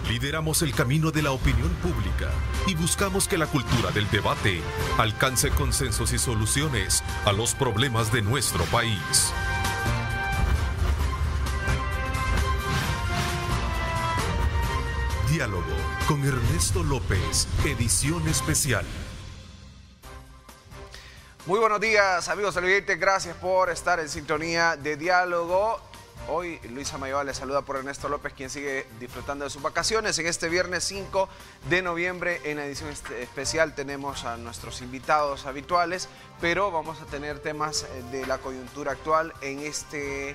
Lideramos el camino de la opinión pública y buscamos que la cultura del debate alcance consensos y soluciones a los problemas de nuestro país. Diálogo con Ernesto López, edición especial. Muy buenos días, amigos televidentes, gracias por estar en sintonía de Diálogo. Hoy Luisa Mayoa les saluda por Ernesto López, quien sigue disfrutando de sus vacaciones. En este viernes 5 de noviembre, en la edición especial, tenemos a nuestros invitados habituales, pero vamos a tener temas de la coyuntura actual en este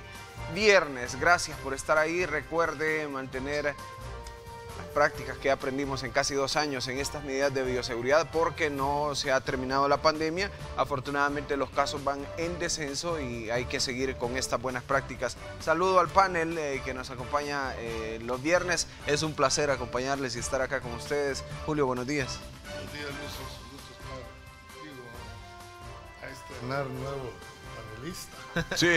viernes. Gracias por estar ahí. Recuerde mantener las prácticas que aprendimos en casi 2 años en estas medidas de bioseguridad, porque no se ha terminado la pandemia. Afortunadamente los casos van en descenso y hay que seguir con estas buenas prácticas. Saludo al panel que nos acompaña los viernes. Es un placer acompañarles y estar acá con ustedes. Julio, buenos días. Buenos días, Luis. Es un gusto estar contigo, a estrenar nuevo panelista. Sí.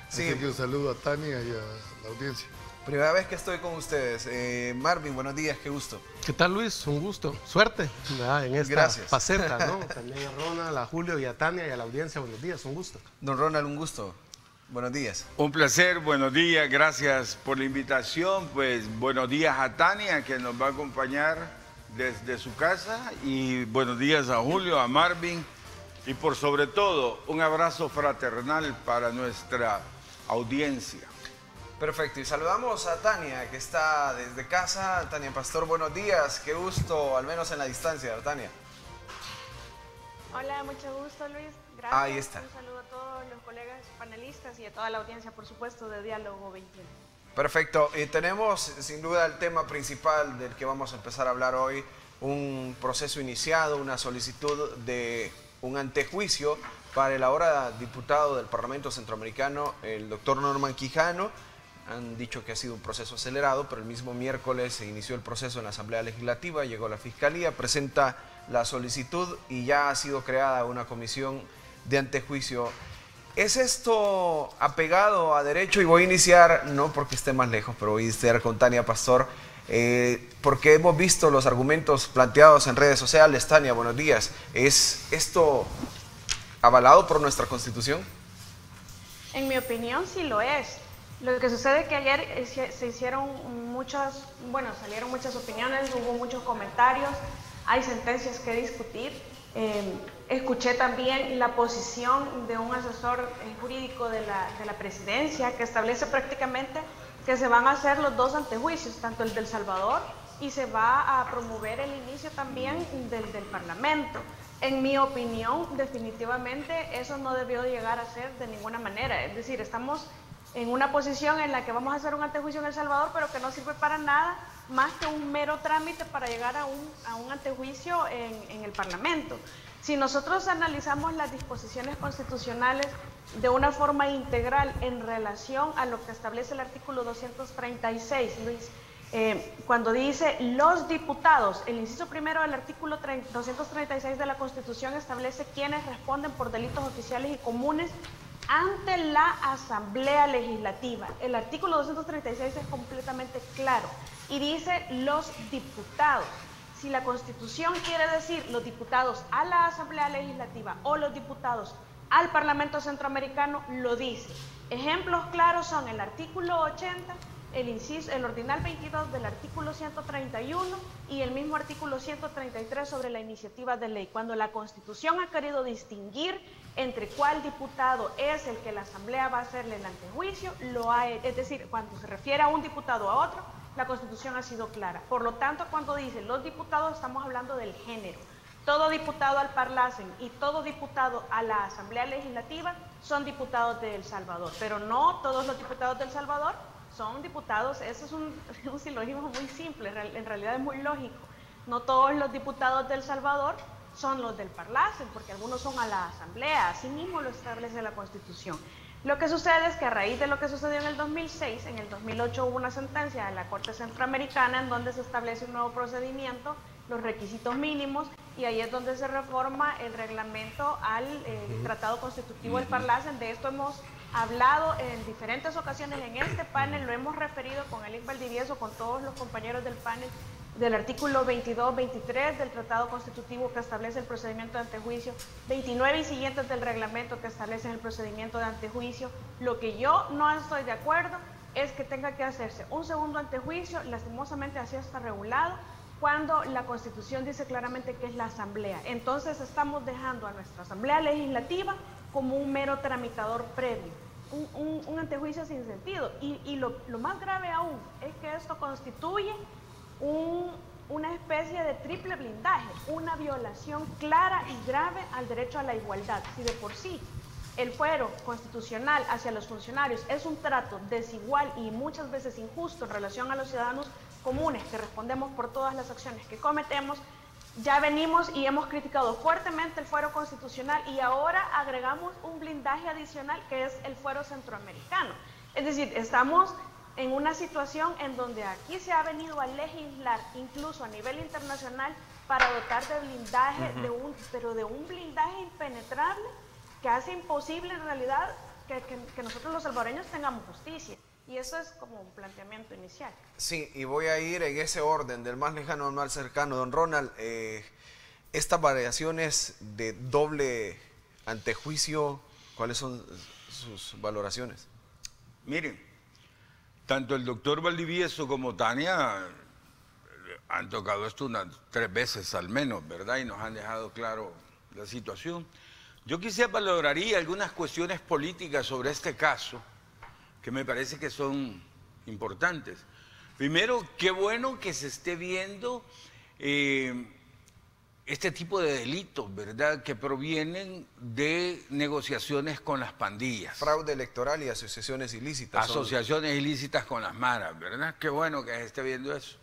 Así que un saludo a Tania y a la audiencia. Primera vez que estoy con ustedes. Marvin, buenos días, qué gusto. ¿Qué tal, Luis? Un gusto. Suerte en esta faceta, ¿no? También a Ronald, a Julio y a Tania y a la audiencia, buenos días, un gusto. Don Ronald, un gusto. Buenos días. Un placer, buenos días, gracias por la invitación. Pues buenos días a Tania, que nos va a acompañar desde su casa, y buenos días a Julio, a Marvin, y por sobre todo, un abrazo fraternal para nuestra audiencia. Perfecto, y saludamos a Tania, que está desde casa. Tania Pastor, buenos días, qué gusto, al menos en la distancia, Tania. Hola, mucho gusto, Luis. Gracias. Ahí está. Un saludo a todos los colegas panelistas y a toda la audiencia, por supuesto, de Diálogo 21. Perfecto, y tenemos sin duda el tema principal del que vamos a empezar a hablar hoy, un proceso iniciado, una solicitud de un antejuicio para el ahora diputado del Parlamento Centroamericano, el doctor Norman Quijano. Han dicho que ha sido un proceso acelerado, pero el mismo miércoles se inició el proceso en la Asamblea Legislativa, llegó la Fiscalía, presenta la solicitud y ya ha sido creada una comisión de antejuicio. ¿Es esto apegado a derecho? Y voy a iniciar, no porque esté más lejos, pero voy a iniciar con Tania Pastor, porque hemos visto los argumentos planteados en redes sociales. Tania, buenos días. ¿Es esto avalado por nuestra Constitución? En mi opinión, sí lo es. Lo que sucede es que ayer se hicieron salieron muchas opiniones, hubo muchos comentarios, hay sentencias que discutir. Escuché también la posición de un asesor jurídico de la presidencia, que establece prácticamente que se van a hacer los 2 antejuicios, tanto el del Salvador, y se va a promover el inicio también del Parlamento. En mi opinión, definitivamente eso no debió llegar a ser de ninguna manera. Es decir, estamos en una posición en la que vamos a hacer un antejuicio en El Salvador, pero que no sirve para nada más que un mero trámite para llegar a un antejuicio en el Parlamento. Si nosotros analizamos las disposiciones constitucionales de una forma integral en relación a lo que establece el artículo 236, Luis, cuando dice los diputados, el inciso primero del artículo 236 de la Constitución establece quienes responden por delitos oficiales y comunes ante la Asamblea Legislativa. El artículo 236 es completamente claro y dice los diputados. Si la Constitución quiere decir los diputados a la Asamblea Legislativa o los diputados al Parlamento Centroamericano, lo dice. Ejemplos claros son el artículo 80, el ordinal 22 del artículo 131 y el mismo artículo 133 sobre la iniciativa de ley. Cuando la Constitución ha querido distinguir entre cuál diputado es el que la Asamblea va a hacerle el antejuicio, lo ha hecho. Es decir, cuando se refiere a un diputado a otro, la Constitución ha sido clara. Por lo tanto, cuando dice los diputados, estamos hablando del género. Todo diputado al Parlacen y todo diputado a la Asamblea Legislativa son diputados de El Salvador, pero no todos los diputados de El Salvador son diputados. Eso es un silogismo muy simple, en realidad es muy lógico. No todos los diputados de El Salvador son los del Parlacen, porque algunos son a la Asamblea, así mismo lo establece la Constitución. Lo que sucede es que a raíz de lo que sucedió en el 2006, en el 2008 hubo una sentencia de la Corte Centroamericana en donde se establece un nuevo procedimiento, los requisitos mínimos, y ahí es donde se reforma el reglamento al Tratado Constitutivo del Parlacen. De esto hemos hablado en diferentes ocasiones en este panel, lo hemos referido con Elic Valdivieso, con todos los compañeros del panel, del artículo 22-23 del Tratado Constitutivo que establece el procedimiento de antejuicio, 29 y siguientes del reglamento que establecen el procedimiento de antejuicio. Lo que yo no estoy de acuerdo es que tenga que hacerse un segundo antejuicio, lastimosamente así está regulado, cuando la Constitución dice claramente que es la Asamblea. Entonces estamos dejando a nuestra Asamblea Legislativa como un mero tramitador previo, un antejuicio sin sentido. Y lo más grave aún es que esto constituye una especie de triple blindaje, una violación clara y grave al derecho a la igualdad. Si de por sí el fuero constitucional hacia los funcionarios es un trato desigual y muchas veces injusto en relación a los ciudadanos comunes que respondemos por todas las acciones que cometemos, ya venimos y hemos criticado fuertemente el fuero constitucional y ahora agregamos un blindaje adicional que es el fuero centroamericano. Es decir, estamos en una situación en donde aquí se ha venido a legislar incluso a nivel internacional para dotar de blindaje, pero de un blindaje impenetrable que hace imposible en realidad que nosotros los salvadoreños tengamos justicia. Y eso es como un planteamiento inicial. Sí, y voy a ir en ese orden, del más lejano al más cercano. Don Ronald, estas variaciones de doble antejuicio, ¿cuáles son sus valoraciones? Miren, tanto el doctor Valdivieso como Tania han tocado esto unas 3 veces al menos, ¿verdad? Y nos han dejado claro la situación. Yo quizá valoraría algunas cuestiones políticas sobre este caso que me parece que son importantes. Primero, qué bueno que se esté viendo este tipo de delitos, ¿verdad?, que provienen de negociaciones con las pandillas. Fraude electoral y asociaciones ilícitas. Asociaciones ilícitas con las maras, ¿verdad? Qué bueno que se esté viendo eso.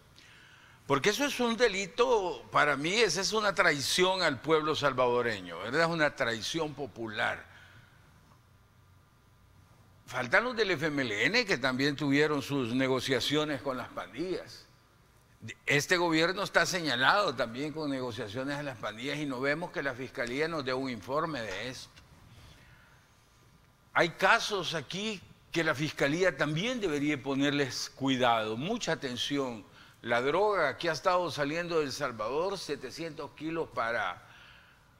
Porque eso es un delito, para mí, esa es una traición al pueblo salvadoreño, ¿verdad? Es una traición popular. Faltan los del FMLN que también tuvieron sus negociaciones con las pandillas. Este gobierno está señalado también con negociaciones de las pandillas y no vemos que la Fiscalía nos dé un informe de esto. Hay casos aquí que la Fiscalía también debería ponerles cuidado, mucha atención. La droga que ha estado saliendo de El Salvador, 700 kilos para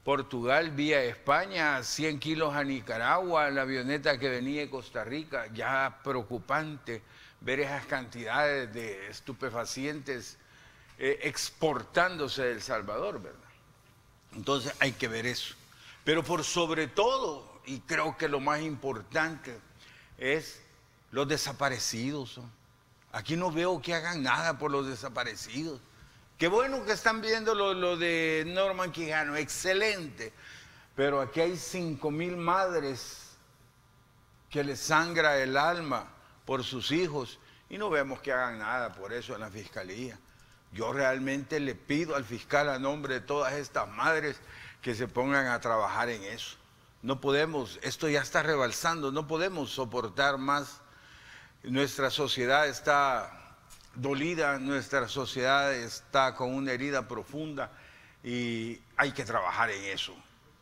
Portugal vía España, 100 kilos a Nicaragua, la avioneta que venía de Costa Rica, ya preocupante ver esas cantidades de estupefacientes exportándose de El Salvador, ¿verdad? Entonces hay que ver eso. Pero por sobre todo, y creo que lo más importante, es los desaparecidos. Aquí no veo que hagan nada por los desaparecidos. Qué bueno que están viendo lo de Norman Quijano, excelente. Pero aquí hay 5,000 madres que les sangra el alma por sus hijos y no vemos que hagan nada por eso en la Fiscalía. Yo realmente le pido al fiscal a nombre de todas estas madres que se pongan a trabajar en eso. No podemos, esto ya está rebalsando, no podemos soportar más. Nuestra sociedad está dolida, nuestra sociedad está con una herida profunda y hay que trabajar en eso,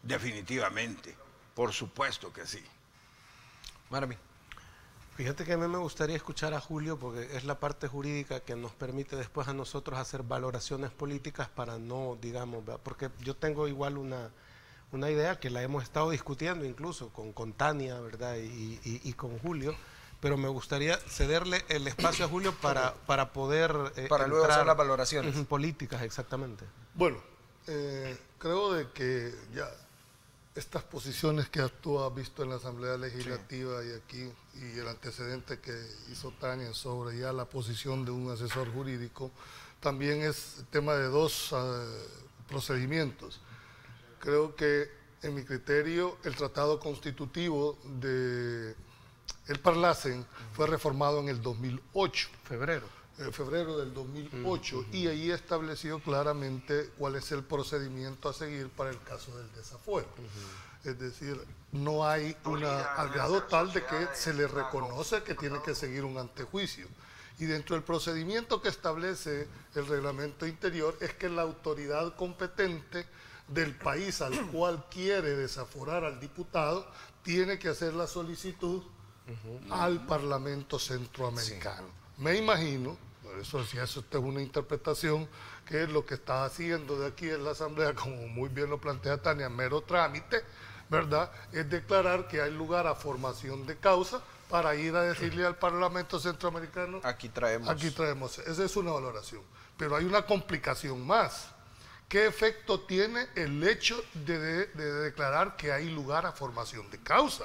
definitivamente, por supuesto que sí. Marvin. Fíjate que a mí me gustaría escuchar a Julio porque es la parte jurídica que nos permite después a nosotros hacer valoraciones políticas para no, digamos, porque yo tengo igual una idea que la hemos estado discutiendo incluso con Tania, ¿verdad? Y con Julio. Pero me gustaría cederle el espacio a Julio para poder para luego hacer las valoraciones políticas, exactamente. Bueno, creo de que ya estas posiciones que tú has visto en la Asamblea Legislativa y aquí, y el antecedente que hizo Tania sobre ya la posición de un asesor jurídico, también es tema de 2 procedimientos. Creo que, en mi criterio, el tratado constitutivo de el Parlacen fue reformado en el 2008. Febrero del 2008, y ahí estableció claramente cuál es el procedimiento a seguir para el caso del desafuero. Es decir, no hay al grado tal de que se le reconoce que tiene que seguir un antejuicio. Y dentro del procedimiento que establece el reglamento interior es que la autoridad competente del país al cual quiere desaforar al diputado tiene que hacer la solicitud al Parlamento Centroamericano. Sí. Me imagino, por eso si eso es una interpretación, que lo que está haciendo de aquí en la Asamblea, como muy bien lo plantea Tania, mero trámite, ¿verdad? Es declarar que hay lugar a formación de causa para ir a decirle al Parlamento Centroamericano, aquí traemos. Esa es una valoración. Pero hay una complicación más. ¿Qué efecto tiene el hecho de declarar que hay lugar a formación de causa?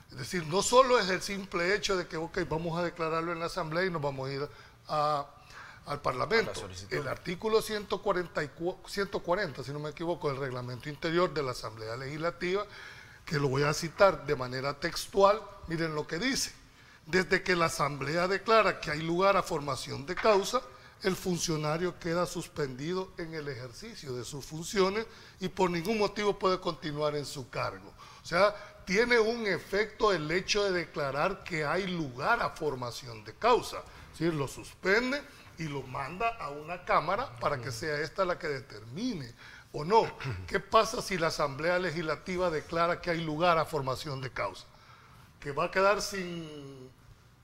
Es decir, no solo es el simple hecho de que, ok, vamos a declararlo en la Asamblea y nos vamos a ir al Parlamento. El artículo 140, si no me equivoco, del reglamento interior de la Asamblea Legislativa, que lo voy a citar de manera textual, miren lo que dice. Desde que la Asamblea declara que hay lugar a formación de causa, el funcionario queda suspendido en el ejercicio de sus funciones y por ningún motivo puede continuar en su cargo. O sea, tiene un efecto el hecho de declarar que hay lugar a formación de causa. Es decir, lo suspende y lo manda a una cámara para que sea esta la que determine o no. ¿Qué pasa si la Asamblea Legislativa declara que hay lugar a formación de causa? Que va a quedar sin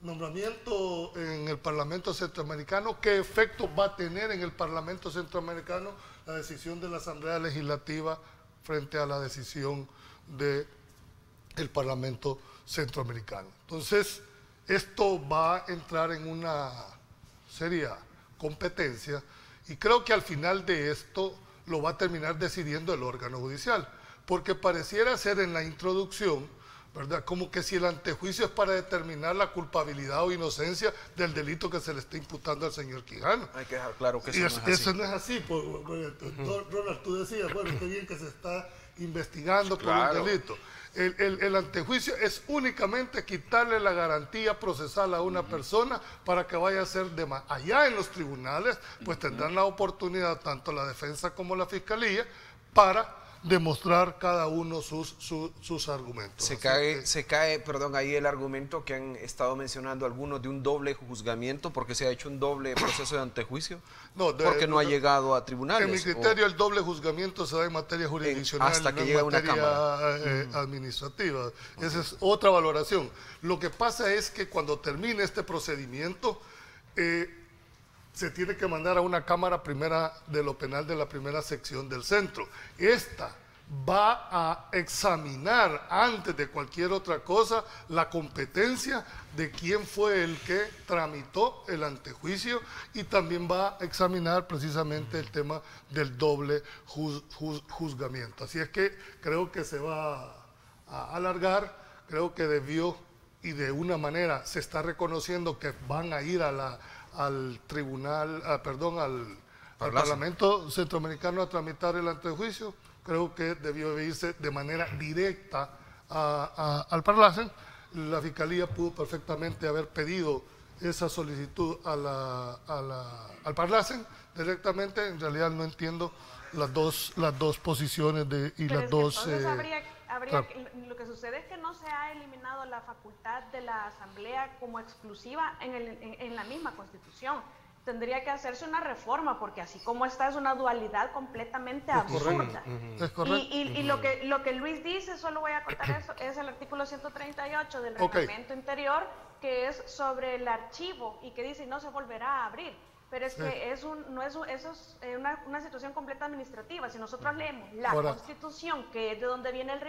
nombramiento en el Parlamento Centroamericano. ¿Qué efecto va a tener en el Parlamento Centroamericano la decisión de la Asamblea Legislativa frente a la decisión del Parlamento Centroamericano? Entonces, esto va a entrar en una seria competencia y creo que al final de esto lo va a terminar decidiendo el órgano judicial, porque pareciera ser en la introducción, ¿verdad?, como que si el antejuicio es para determinar la culpabilidad o inocencia del delito que se le está imputando al señor Quijano. Hay que dejar claro que eso no es así. Eso no es así. Ronald, tú decías, bueno, qué bien que se está investigando por un delito. El antejuicio es únicamente quitarle la garantía procesal a una persona para que vaya a ser allá en los tribunales, pues tendrán la oportunidad, tanto la defensa como la fiscalía, para demostrar cada uno sus argumentos. Se cae, perdón, ahí el argumento que han estado mencionando algunos de un doble juzgamiento, porque se ha hecho un doble proceso de antejuicio, porque no ha llegado a tribunales. En mi criterio, el doble juzgamiento se da en materia jurisdiccional, hasta que llega una cámara administrativa. Esa es otra valoración. Lo que pasa es que cuando termine este procedimiento, se tiene que mandar a una cámara primera de lo penal de la primera sección del centro. Esta va a examinar antes de cualquier otra cosa la competencia de quién fue el que tramitó el antejuicio y también va a examinar precisamente el tema del doble juzgamiento. Así es que creo que se va a alargar, creo que debió y de una manera se está reconociendo que van a ir al tribunal, al Parlamento Centroamericano a tramitar el antejuicio. Creo que debió irse de manera directa al Parlacen. La Fiscalía pudo perfectamente haber pedido esa solicitud al Parlacen directamente. En realidad no entiendo las dos posiciones y las dos... Lo que sucede es que no se ha eliminado la facultad de la Asamblea como exclusiva en la misma Constitución. Tendría que hacerse una reforma, porque así como está es una dualidad completamente absurda. Es correcto. Y lo que Luis dice, solo voy a contar eso, es el artículo 138 del reglamento interior, que es sobre el archivo y que dice no se volverá a abrir. Pero es que eso es una situación completa administrativa. Si nosotros leemos la Constitución, que es de donde viene el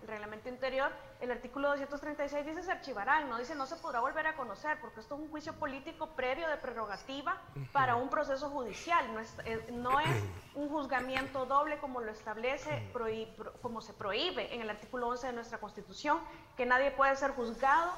reglamento interior, el artículo 236 dice se archivarán, no dice no se podrá volver a conocer, porque esto es un juicio político previo de prerrogativa para un proceso judicial. No es un juzgamiento doble como lo establece, como se prohíbe en el artículo 11 de nuestra Constitución, que nadie puede ser juzgado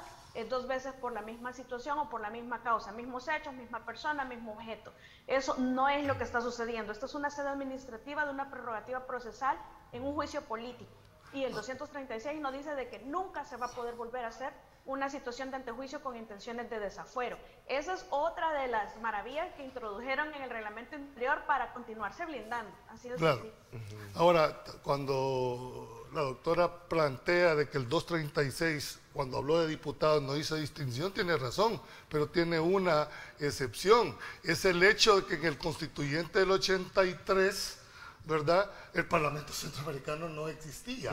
dos veces por la misma situación o por la misma causa, mismos hechos, misma persona, mismo objeto. Eso no es lo que está sucediendo. Esto es una sede administrativa de una prerrogativa procesal en un juicio político. Y el 236 nos dice de que nunca se va a poder volver a hacer una situación de antejuicio con intenciones de desafuero. Esa es otra de las maravillas que introdujeron en el reglamento interior para continuarse blindando. Así de claro. Ahora, cuando la doctora plantea de que el 236, cuando habló de diputados, no hizo distinción, tiene razón, pero tiene una excepción. Es el hecho de que en el constituyente del 83 ¿verdad? El Parlamento Centroamericano no existía.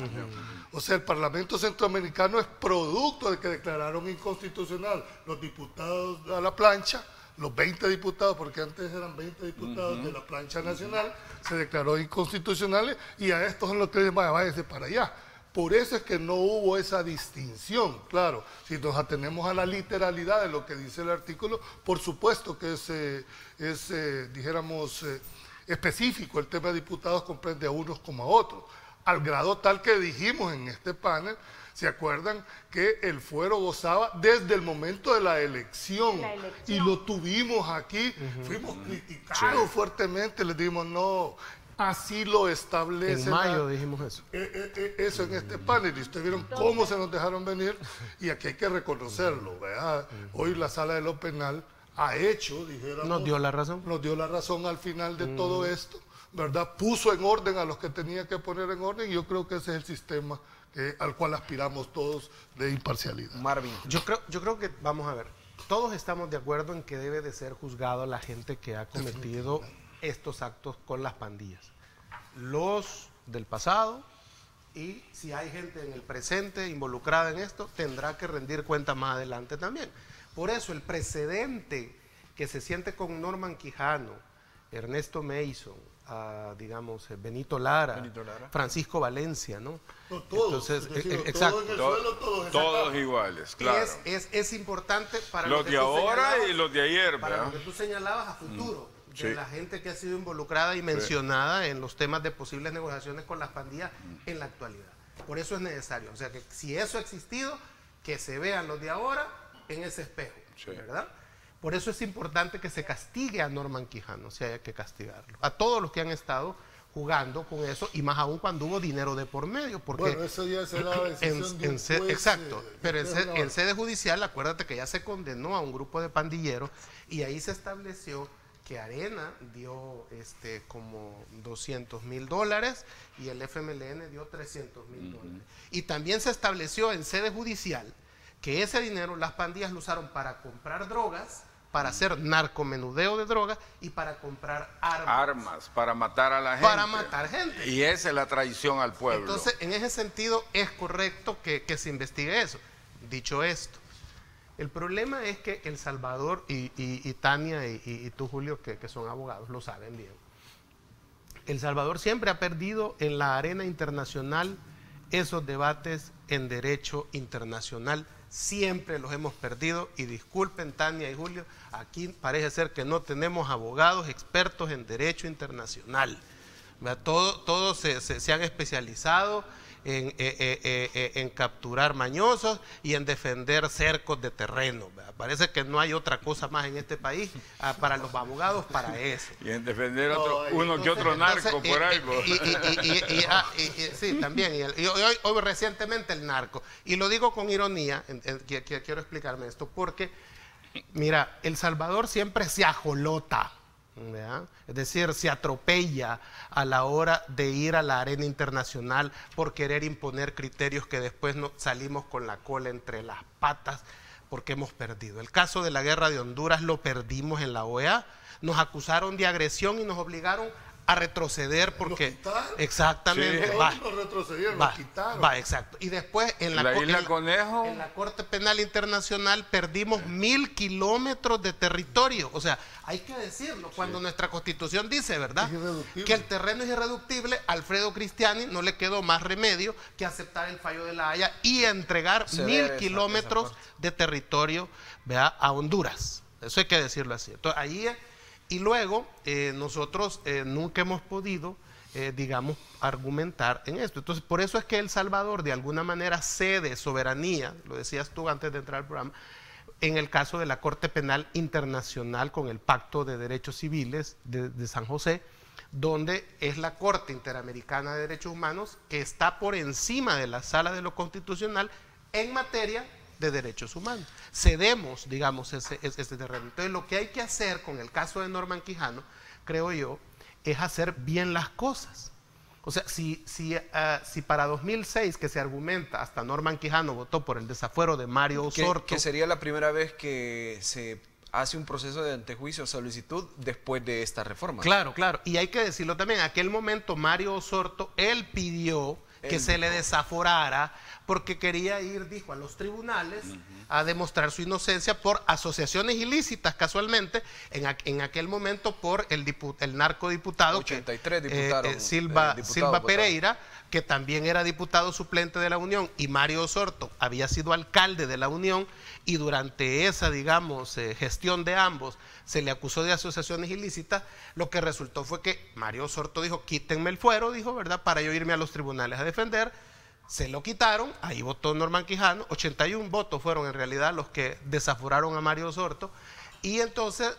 O sea, el Parlamento Centroamericano es producto de que declararon inconstitucional los diputados a la plancha, los 20 diputados, porque antes eran 20 diputados de la plancha nacional, se declaró inconstitucionales y a estos son los que dicen, váyanse para allá. Por eso es que no hubo esa distinción, claro. Si nos atenemos a la literalidad de lo que dice el artículo, por supuesto que dijéramos, específico. El tema de diputados comprende a unos como a otros. Al grado tal que dijimos en este panel, ¿se acuerdan? Que el fuero gozaba desde el momento de la elección. Y lo tuvimos aquí, fuimos criticados fuertemente, les dijimos no... Así lo establece. En mayo dijimos eso. Eso en este panel. Y ustedes vieron cómo se nos dejaron venir. Y aquí hay que reconocerlo, ¿verdad? Hoy la Sala de lo Penal ha hecho, dijéramos. Nos dio la razón. Nos dio la razón al final de todo esto, ¿verdad? Puso en orden a los que tenía que poner en orden. Y yo creo que ese es el sistema al cual aspiramos todos de imparcialidad. Marvin. Yo creo que, vamos a ver, todos estamos de acuerdo en que debe de ser juzgado la gente que ha cometido estos actos con las pandillas, los del pasado, y si hay gente en el presente involucrada en esto, tendrá que rendir cuenta más adelante también. Por eso el precedente que se siente con Norman Quijano, Ernesto Mason, digamos, Benito Lara, Francisco Valencia, ¿no? Todos, entonces, exacto. Todos iguales, claro. Es importante para los de ahora y los de ayer, para ¿verdad? lo que tú señalabas a futuro. De la gente que ha sido involucrada y mencionada en los temas de posibles negociaciones con las pandillas en la actualidad. Por eso es necesario. O sea, que si eso ha existido, que se vean los de ahora en ese espejo, ¿verdad? Por eso es importante que se castigue a Norman Quijano, si hay que castigarlo. A todos los que han estado jugando con eso, y más aún cuando hubo dinero de por medio. Porque bueno, eso ya será la decisión de un juez, exacto, pero en sede judicial, acuérdate que ya se condenó a un grupo de pandilleros y ahí se estableció que Arena dio como $200,000 y el FMLN dio $300,000. Y también se estableció en sede judicial que ese dinero las pandillas lo usaron para comprar drogas, para hacer narcomenudeo de drogas y para comprar armas. Para matar a la gente. Para matar gente. Y esa es la traición al pueblo. Entonces, en ese sentido, es correcto que se investigue eso. Dicho esto, el problema es que El Salvador, y Tania y tú, Julio, que son abogados, lo saben bien. El Salvador siempre ha perdido en la arena internacional esos debates en derecho internacional. Siempre los hemos perdido, y disculpen, Tania y Julio, aquí parece ser que no tenemos abogados expertos en derecho internacional. Todos se han especializado en capturar mañosos y en defender cercos de terreno. Parece que no hay otra cosa más en este país para los abogados para eso. Y en defender uno que otro narco por algo. Sí, también. Y hoy recientemente el narco. Y lo digo con ironía, quiero explicarme esto, porque, mira, El Salvador siempre se ajolota, ¿verdad? Es decir, se atropella a la hora de ir a la arena internacional por querer imponer criterios que después salimos con la cola entre las patas porque hemos perdido. El caso de la guerra de Honduras lo perdimos en la OEA, nos acusaron de agresión y nos obligaron a retroceder porque exactamente exacto. Y después en la Isla Conejo, en la Corte Penal Internacional perdimos 1000 kilómetros de territorio. O sea, hay que decirlo, cuando nuestra Constitución dice, ¿verdad?, que el terreno es irreductible, Alfredo Cristiani no le quedó más remedio que aceptar el fallo de La Haya y entregar 1000 kilómetros de territorio, ¿verdad?, a Honduras. Eso hay que decirlo así. Entonces, ahí y luego nosotros nunca hemos podido, digamos, argumentar en esto. Entonces, por eso es que El Salvador de alguna manera cede soberanía, lo decías tú antes de entrar al programa, en el caso de la Corte Penal Internacional con el Pacto de Derechos Civiles de San José, donde es la Corte Interamericana de Derechos Humanos que está por encima de la Sala de lo Constitucional en materia de derechos humanos. Cedemos, digamos, ese terreno. Entonces, lo que hay que hacer con el caso de Norman Quijano, creo yo, es hacer bien las cosas. O sea, si para 2006, que se argumenta, hasta Norman Quijano votó por el desafuero de Mario Osorto. Que sería la primera vez que se hace un proceso de antejuicio solicitud después de esta reforma. Claro, claro. Y hay que decirlo también, en aquel momento Mario Osorto, él pidió que se le desaforara porque quería ir, dijo, a los tribunales a demostrar su inocencia por asociaciones ilícitas, casualmente, en aquel momento por el narcodiputado 83 diputados, Silva Pereira, que también era diputado suplente de la Unión, y Mario Osorto había sido alcalde de la Unión, y durante esa, digamos, gestión de ambos se le acusó de asociaciones ilícitas. Lo que resultó fue que Mario Osorto dijo, quítenme el fuero, dijo, ¿verdad?, para yo irme a los tribunales a defender. Se lo quitaron, ahí votó Norman Quijano, 81 votos fueron en realidad los que desaforaron a Mario Osorto, y entonces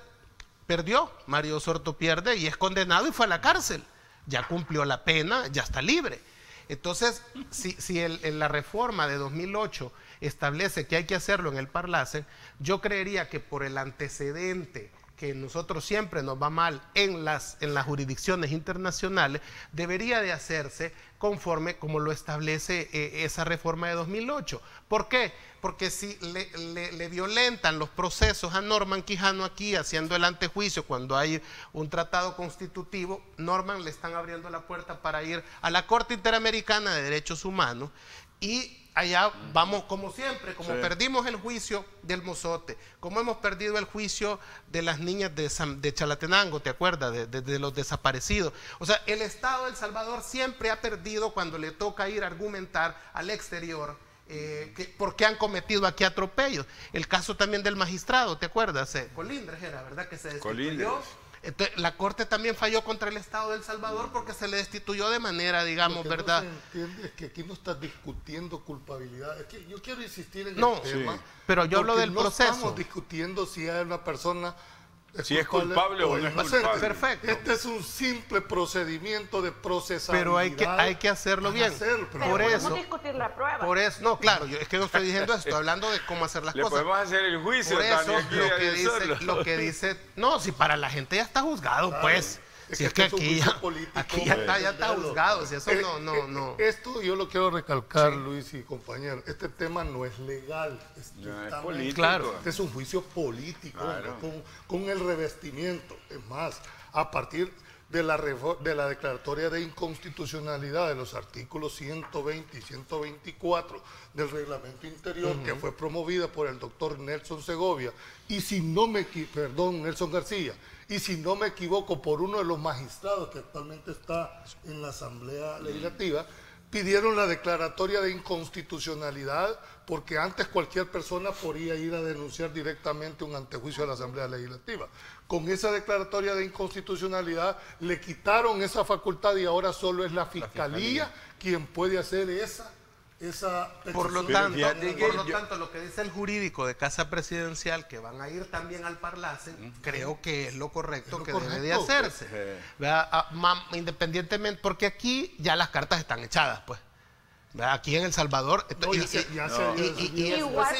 perdió, Mario Osorto pierde y es condenado y fue a la cárcel, ya cumplió la pena, ya está libre. Entonces, si la reforma de 2008 establece que hay que hacerlo en el Parlacen, yo creería que por el antecedente que nosotros siempre nos va mal en las jurisdicciones internacionales, debería de hacerse conforme como lo establece esa reforma de 2008. ¿Por qué? Porque si le violentan los procesos a Norman Quijano aquí, haciendo el antejuicio cuando hay un tratado constitutivo, Norman le están abriendo la puerta para ir a la Corte Interamericana de Derechos Humanos, y allá vamos como siempre, como perdimos el juicio del Mozote, como hemos perdido el juicio de las niñas de Chalatenango, ¿te acuerdas? De los desaparecidos. O sea, el Estado de El Salvador siempre ha perdido cuando le toca ir a argumentar al exterior por qué han cometido aquí atropellos. El caso también del magistrado, ¿te acuerdas? Colindres era, ¿verdad? Que se destituyó. Entonces, la Corte también falló contra el Estado de El Salvador porque se le destituyó de manera, digamos, ¿verdad? Lo que no se entiende es que aquí no estás discutiendo culpabilidad. Es que yo quiero insistir en el tema. Pero yo hablo del proceso. No estamos discutiendo si hay una persona si es culpable o no es culpable. Perfecto. Este es un simple procedimiento de procesabilidad. Pero hay que hacerlo bien. Por eso. Podemos discutir la prueba. Por eso, no, claro, es que no estoy diciendo esto, estoy hablando de cómo hacer las cosas. Le podemos hacer el juicio. Por eso, lo que dice, no, si para la gente ya está juzgado, claro, pues. Si es que aquí ya está juzgado, si eso no. Esto yo lo quiero recalcar, Luis y compañeros, este tema no es legal, es político. Claro. Este es un juicio político, claro, con el revestimiento. Es más, a partir de la declaratoria de inconstitucionalidad de los artículos 120 y 124 del reglamento interior, que fue promovida por el doctor Nelson Segovia, y Nelson García, y si no me equivoco, por uno de los magistrados que actualmente está en la Asamblea Legislativa, pidieron la declaratoria de inconstitucionalidad porque antes cualquier persona podía ir a denunciar directamente un antejuicio a la Asamblea Legislativa. Con esa declaratoria de inconstitucionalidad le quitaron esa facultad y ahora solo es la Fiscalía quien puede hacer esa por lo tanto, lo que dice el jurídico de Casa Presidencial, que van a ir también al Parlacen, creo que es lo correcto que debe de hacerse. Independientemente, porque aquí ya las cartas están echadas, pues. Aquí en El Salvador. Igual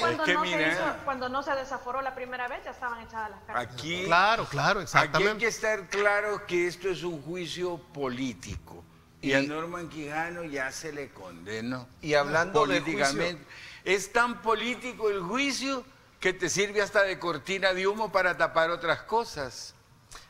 cuando no se desaforó la primera vez, ya estaban echadas las cartas. Aquí, claro, exactamente. Aquí hay que estar claro que esto es un juicio político. Y a Norman Quijano ya se le condenó. Y hablando políticamente, es tan político el juicio que te sirve hasta de cortina de humo para tapar otras cosas.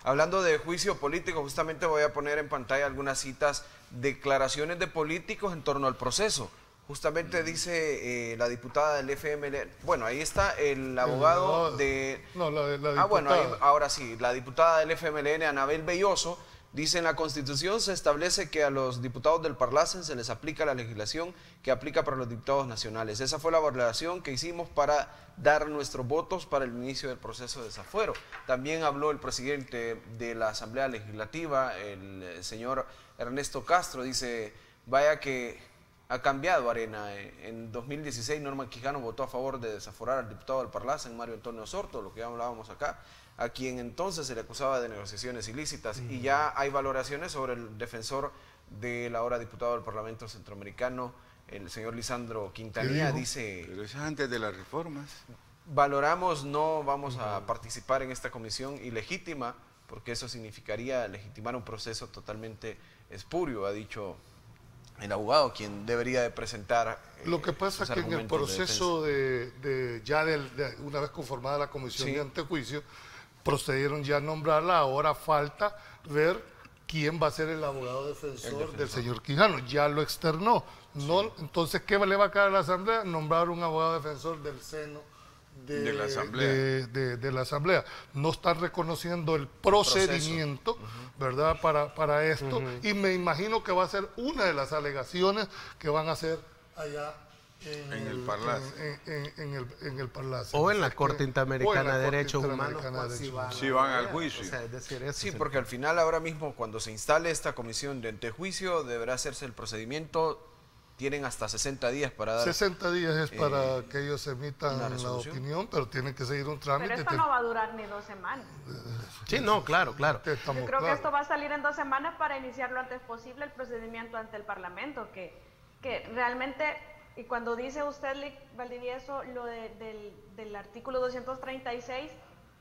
Hablando de juicio político, justamente voy a poner en pantalla algunas citas, declaraciones de políticos en torno al proceso. Justamente dice la diputada del FMLN, bueno, ahí está el abogado de... No, la diputada. Bueno, ahora sí, la diputada del FMLN, Anabel Belloso, dice: en la Constitución se establece que a los diputados del Parlacen se les aplica la legislación que aplica para los diputados nacionales. Esa fue la valoración que hicimos para dar nuestros votos para el inicio del proceso de desafuero. También habló el presidente de la Asamblea Legislativa, el señor Ernesto Castro, dice: vaya que ha cambiado Arena. En 2016 Norman Quijano votó a favor de desaforar al diputado del Parlacen, Mario Antonio Osorto, lo que ya hablábamos acá, a quien entonces se le acusaba de negociaciones ilícitas, y ya hay valoraciones sobre el defensor del ahora diputado del Parlamento Centroamericano, el señor Lisandro Quintanilla. Dice: pero eso es antes de las reformas. Valoramos, no vamos a participar en esta comisión ilegítima, porque eso significaría legitimar un proceso totalmente espurio, ha dicho el abogado quien debería de presentar. Lo que pasa es que en el proceso una vez conformada la comisión de antejuicio, procedieron ya a nombrarla. Ahora falta ver quién va a ser el abogado defensor del señor Quijano. Ya lo externó. No, entonces, ¿qué le va a quedar a la Asamblea? Nombrar un abogado defensor del seno de la Asamblea. No están reconociendo el procedimiento, ¿verdad? Para esto, y me imagino que va a ser una de las alegaciones que van a hacer allá en el Parlacen. O en la Corte Interamericana de Derechos Humanos. Si van al juicio. O sea, es decir, sí, porque al final, ahora mismo, cuando se instale esta comisión de antejuicio, deberá hacerse el procedimiento. Tienen hasta 60 días para dar... 60 días es para que ellos emitan la opinión, pero tienen que seguir un trámite. Pero esto no va a durar ni 2 semanas. Sí, no, claro. Yo creo que esto va a salir en 2 semanas para iniciar lo antes posible el procedimiento ante el Parlamento, que realmente, y cuando dice usted, Valdivieso, lo del artículo 236,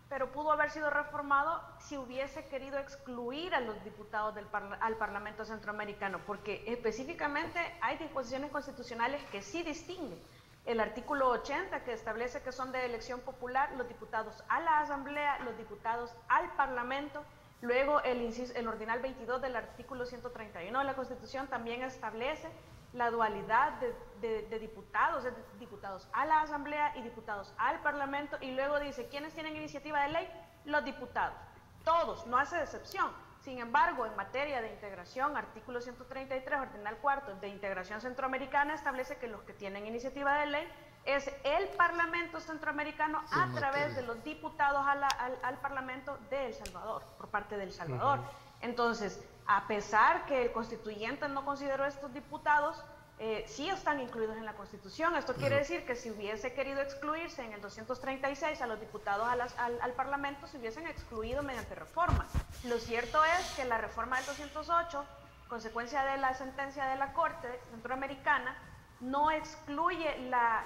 pero pudo haber sido reformado si hubiese querido excluir a los diputados al Parlamento Centroamericano, porque específicamente hay disposiciones constitucionales que sí distinguen. El artículo 80, que establece que son de elección popular los diputados a la Asamblea, los diputados al Parlamento. Luego el ordinal 22 del artículo 131 de la Constitución también establece la dualidad de diputados, diputados a la Asamblea y diputados al Parlamento, y luego dice, ¿quiénes tienen iniciativa de ley? Los diputados. Todos, no hace excepción. Sin embargo, en materia de integración, artículo 133, ordinal 4 de integración centroamericana, establece que los que tienen iniciativa de ley es el Parlamento Centroamericano a través de los diputados al Parlamento de El Salvador, por parte de El Salvador. Entonces, a pesar que el constituyente no consideró estos diputados, sí están incluidos en la Constitución. Esto quiere decir que si hubiese querido excluirse en el 236 a los diputados al Parlamento, se hubiesen excluido mediante reforma. Lo cierto es que la reforma del 208, consecuencia de la sentencia de la Corte Centroamericana, no excluye la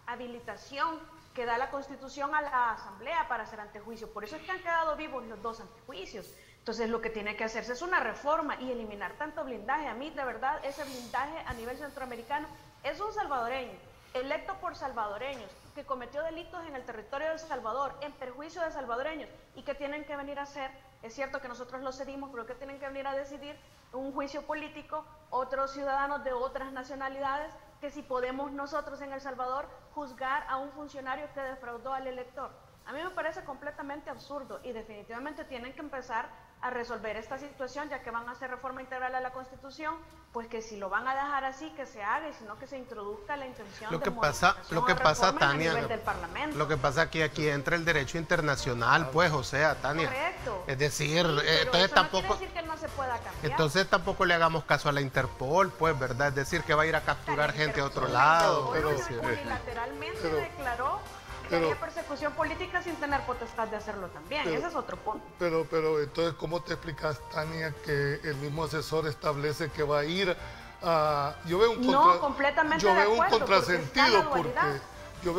habilitación que da la Constitución a la Asamblea para hacer antejuicio. Por eso es que han quedado vivos los 2 antejuicios. Entonces lo que tiene que hacerse es una reforma y eliminar tanto blindaje. A mí, de verdad, ese blindaje a nivel centroamericano es un salvadoreño, electo por salvadoreños, que cometió delitos en el territorio de El Salvador, en perjuicio de salvadoreños, y que tienen que venir a hacer, es cierto que nosotros lo cedimos, pero que tienen que venir a decidir un juicio político, otros ciudadanos de otras nacionalidades, que si podemos nosotros en El Salvador juzgar a un funcionario que defraudó al elector. A mí me parece completamente absurdo y definitivamente tienen que empezar a resolver esta situación, ya que van a hacer reforma integral a la Constitución, pues que si lo van a dejar así, que se haga, y sino que se introduzca la intención de modificación Tania, a nivel del Parlamento. Lo que pasa que aquí entra el derecho internacional, pues, o sea, Tania. Correcto. Es decir, pero entonces eso tampoco... no quiere decir que no se pueda cambiar. Entonces tampoco le hagamos caso a la Interpol, pues, ¿verdad? Es decir, que va a ir a capturar gente a otro lado. Unilateralmente declaró que había persecución política sin tener potestad de hacerlo también. Ese es otro punto. Pero entonces, ¿cómo te explicas, Tania, que el mismo asesor establece que va a ir a... Yo veo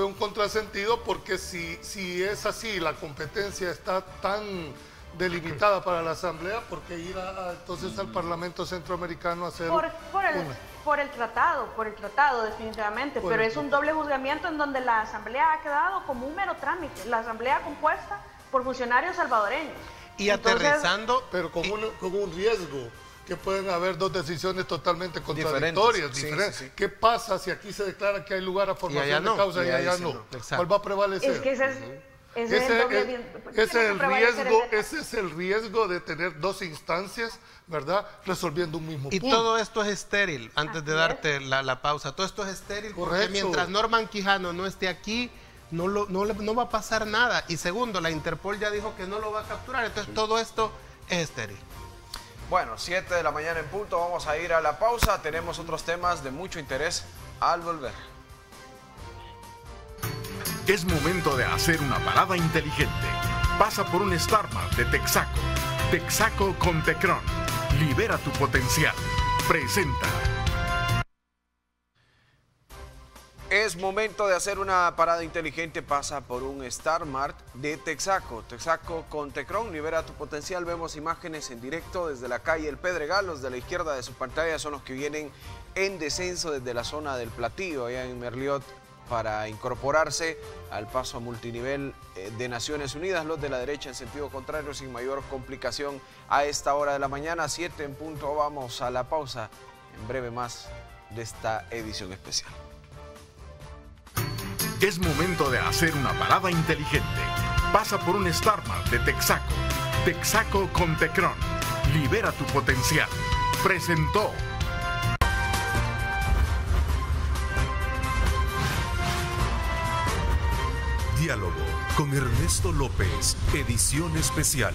un contrasentido porque si es así, la competencia está tan delimitada para la Asamblea, ¿por qué ir entonces al Parlamento Centroamericano a hacer por el tratado definitivamente, pero es un doble juzgamiento en donde la Asamblea ha quedado como un mero trámite, la Asamblea compuesta por funcionarios salvadoreños. Y aterrizando... Pero con un riesgo, que pueden haber 2 decisiones totalmente contradictorias, diferentes. Sí. ¿Qué pasa si aquí se declara que hay lugar a formación de causa y allá no? ¿Cuál va a prevalecer? Es que ese es el riesgo de tener 2 instancias, ¿verdad? Resolviendo un mismo punto. Y todo esto es estéril, antes de darte la pausa. Todo esto es estéril. Correcto. Porque mientras Norman Quijano no esté aquí, no va a pasar nada. Y segundo, la Interpol ya dijo que no lo va a capturar. Entonces todo esto es estéril. Bueno, 7 de la mañana en punto. Vamos a ir a la pausa. Tenemos otros temas de mucho interés al volver. Es momento de hacer una parada inteligente. Pasa por un Starmart de Texaco. Texaco con Tecron. Libera tu potencial. Presenta. Es momento de hacer una parada inteligente. Pasa por un Star Mart de Texaco. Texaco con Tecron, libera tu potencial. Vemos imágenes en directo desde la calle El Pedregal. Los de la izquierda de su pantalla son los que vienen en descenso desde la zona del Platillo, allá en Merliot, para incorporarse al paso a multinivel de Naciones Unidas. Los de la derecha en sentido contrario, sin mayor complicación a esta hora de la mañana. 7 en punto, vamos a la pausa. En breve más de esta edición especial. Es momento de hacer una parada inteligente. Pasa por un Star Mart de Texaco. Texaco con Tecron. Libera tu potencial. Presentó. Diálogo con Ernesto López, edición especial.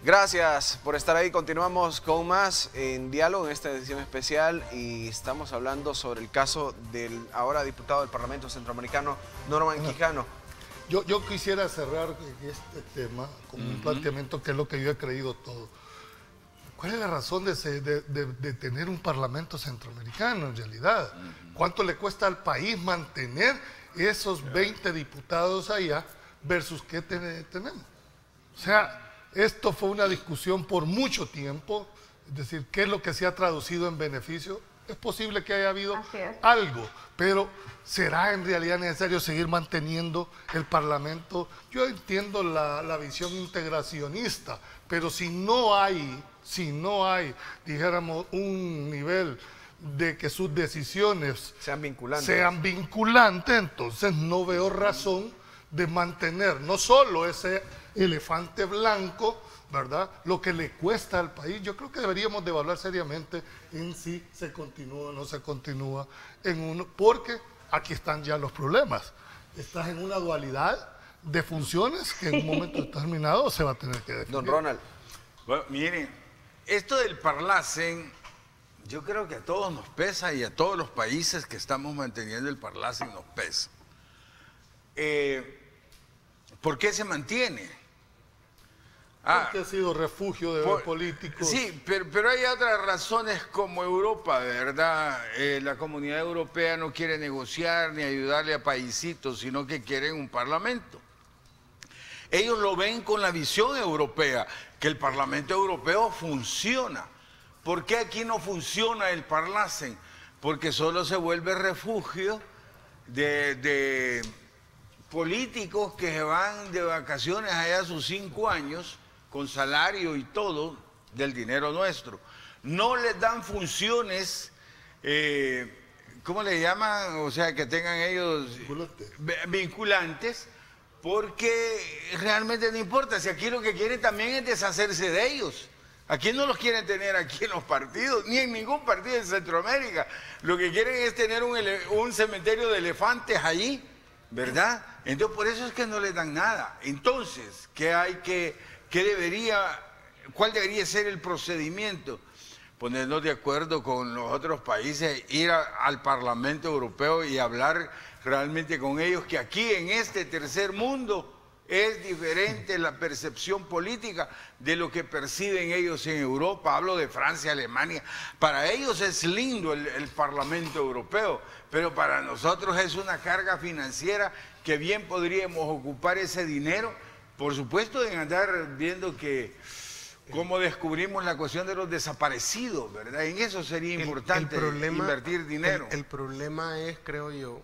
Gracias por estar ahí. Continuamos con más en Diálogo en esta edición especial y estamos hablando sobre el caso del ahora diputado del Parlamento Centroamericano, Norman Quijano. Yo quisiera cerrar este tema con un planteamiento que es lo que yo he creído todo. ¿Cuál es la razón de tener un Parlamento Centroamericano en realidad? ¿Cuánto le cuesta al país mantener esos 20 diputados allá versus qué tenemos? O sea, esto fue una discusión por mucho tiempo, es decir, ¿qué es lo que se ha traducido en beneficio? Es posible que haya habido algo, pero ¿será en realidad necesario seguir manteniendo el Parlamento? Yo entiendo la visión integracionista, pero si no hay, dijéramos, un nivel de que sus decisiones sean vinculantes, entonces no veo razón de mantener no solo ese elefante blanco, ¿verdad? Lo que le cuesta al país. Yo creo que deberíamos de evaluar seriamente en si se continúa o no se continúa en uno, porque aquí están ya los problemas. Estás en una dualidad de funciones que en un momento determinado se va a tener que definir. Don Ronald. Bueno, miren, esto del Parlacen, yo creo que a todos nos pesa y a todos los países que estamos manteniendo el Parlacen nos pesa. ¿Por qué se mantiene? Porque ha sido refugio de políticos. Sí, pero hay otras razones como Europa, ¿verdad? La comunidad europea no quiere negociar ni ayudarle a paisitos, sino que quieren un parlamento. Ellos lo ven con la visión europea, que el Parlamento Europeo funciona. ¿Por qué aquí no funciona el Parlacen? Porque solo se vuelve refugio de políticos que se van de vacaciones allá a sus 5 años, con salario y todo, del dinero nuestro. No les dan funciones, ¿cómo le llaman? O sea, que tengan ellos vinculantes, porque realmente no importa. Si aquí lo que quieren también es deshacerse de ellos. Aquí no los quieren tener aquí en los partidos, ni en ningún partido de Centroamérica. Lo que quieren es tener un cementerio de elefantes allí, ¿verdad? Entonces, por eso es que no les dan nada. Entonces, ¿cuál debería ser el procedimiento? Ponernos de acuerdo con los otros países, ir al Parlamento Europeo y hablar realmente con ellos, que aquí en este tercer mundo es diferente la percepción política de lo que perciben ellos en Europa. Hablo de Francia, Alemania. Para ellos es lindo el Parlamento Europeo, pero para nosotros es una carga financiera que bien podríamos ocupar ese dinero, por supuesto, en andar viendo cómo descubrimos la cuestión de los desaparecidos, ¿verdad? En eso sería importante invertir dinero. El problema es, creo yo,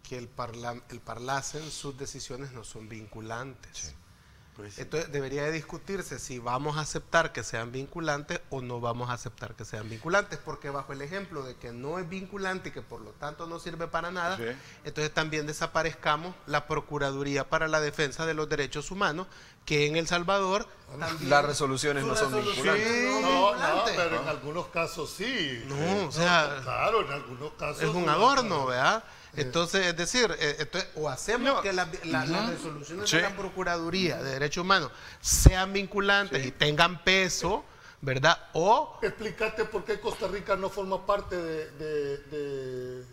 que el Parlacen, sus decisiones no son vinculantes. Sí. Pues sí. Entonces debería de discutirse si vamos a aceptar que sean vinculantes o no vamos a aceptar que sean vinculantes, porque bajo el ejemplo de que no es vinculante y que por lo tanto no sirve para nada, sí, entonces también desaparezcamos la Procuraduría para la Defensa de los Derechos Humanos, que en El Salvador también las resoluciones no son vinculantes. Sí, no, pero en algunos casos sí. No, o sea, claro, en algunos casos es un adorno, ¿verdad? Entonces, es decir, o hacemos que las resoluciones de la Procuraduría de Derechos Humanos sean vinculantes y tengan peso, ¿verdad? O... Explícate por qué Costa Rica no forma parte del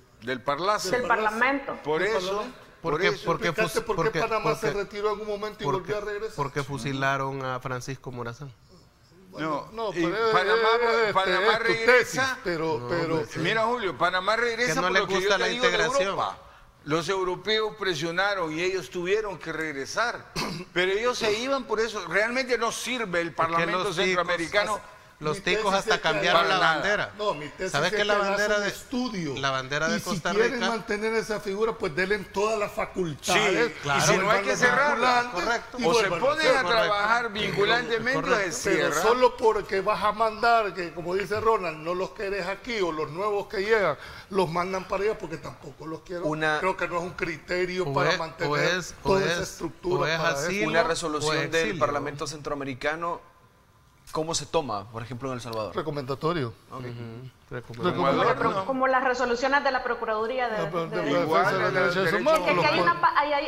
Parlacen. Del Parlamento. Por eso... ¿Por qué Panamá se retiró en un momento y volvió a regresar? Porque fusilaron a Francisco Morazán. Panamá regresa, pero mira, Julio, Panamá regresa que no por le lo que gusta yo te la digo de integración. Europa. Los europeos presionaron y ellos tuvieron que regresar, pero ellos se iban por eso. Realmente no sirve el Parlamento Centroamericano. Los ticos hasta cambiaron la bandera. No, mi tesis ¿Sabes que la bandera de estudio? La bandera de Costa Rica. Si quieren Rica mantener esa figura, pues denle todas las facultades. Sí, claro. Y si no hay que cerrarla, correcto. O se ponen a trabajar vinculantemente o se cierra. Pero solo porque vas a mandar, que como dice Ronald, no los querés aquí, o los nuevos que llegan, los mandan para allá porque tampoco los quiero. Creo que no es un criterio para mantener toda esa estructura. Una resolución del Parlamento Centroamericano, ¿cómo se toma, por ejemplo, en El Salvador? Recomendatorio. Como las resoluciones de la Procuraduría de Derechos Humanos.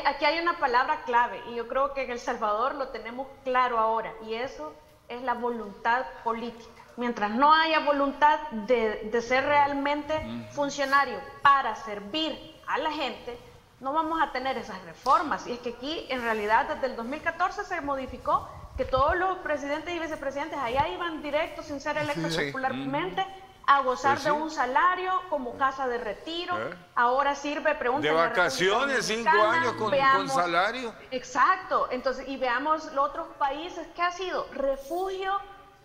Aquí hay una palabra clave, y yo creo que en El Salvador lo tenemos claro ahora, y eso es la voluntad política. Mientras no haya voluntad de ser realmente funcionario para servir a la gente, no vamos a tener esas reformas. Y es que aquí, en realidad, desde el 2014 se modificó que todos los presidentes y vicepresidentes allá iban directos, sin ser electos popularmente, a gozar de un salario como casa de retiro. Ahora sirve, de vacaciones, 5 años con salario. Exacto. Entonces, y veamos los otros países que ha sido refugio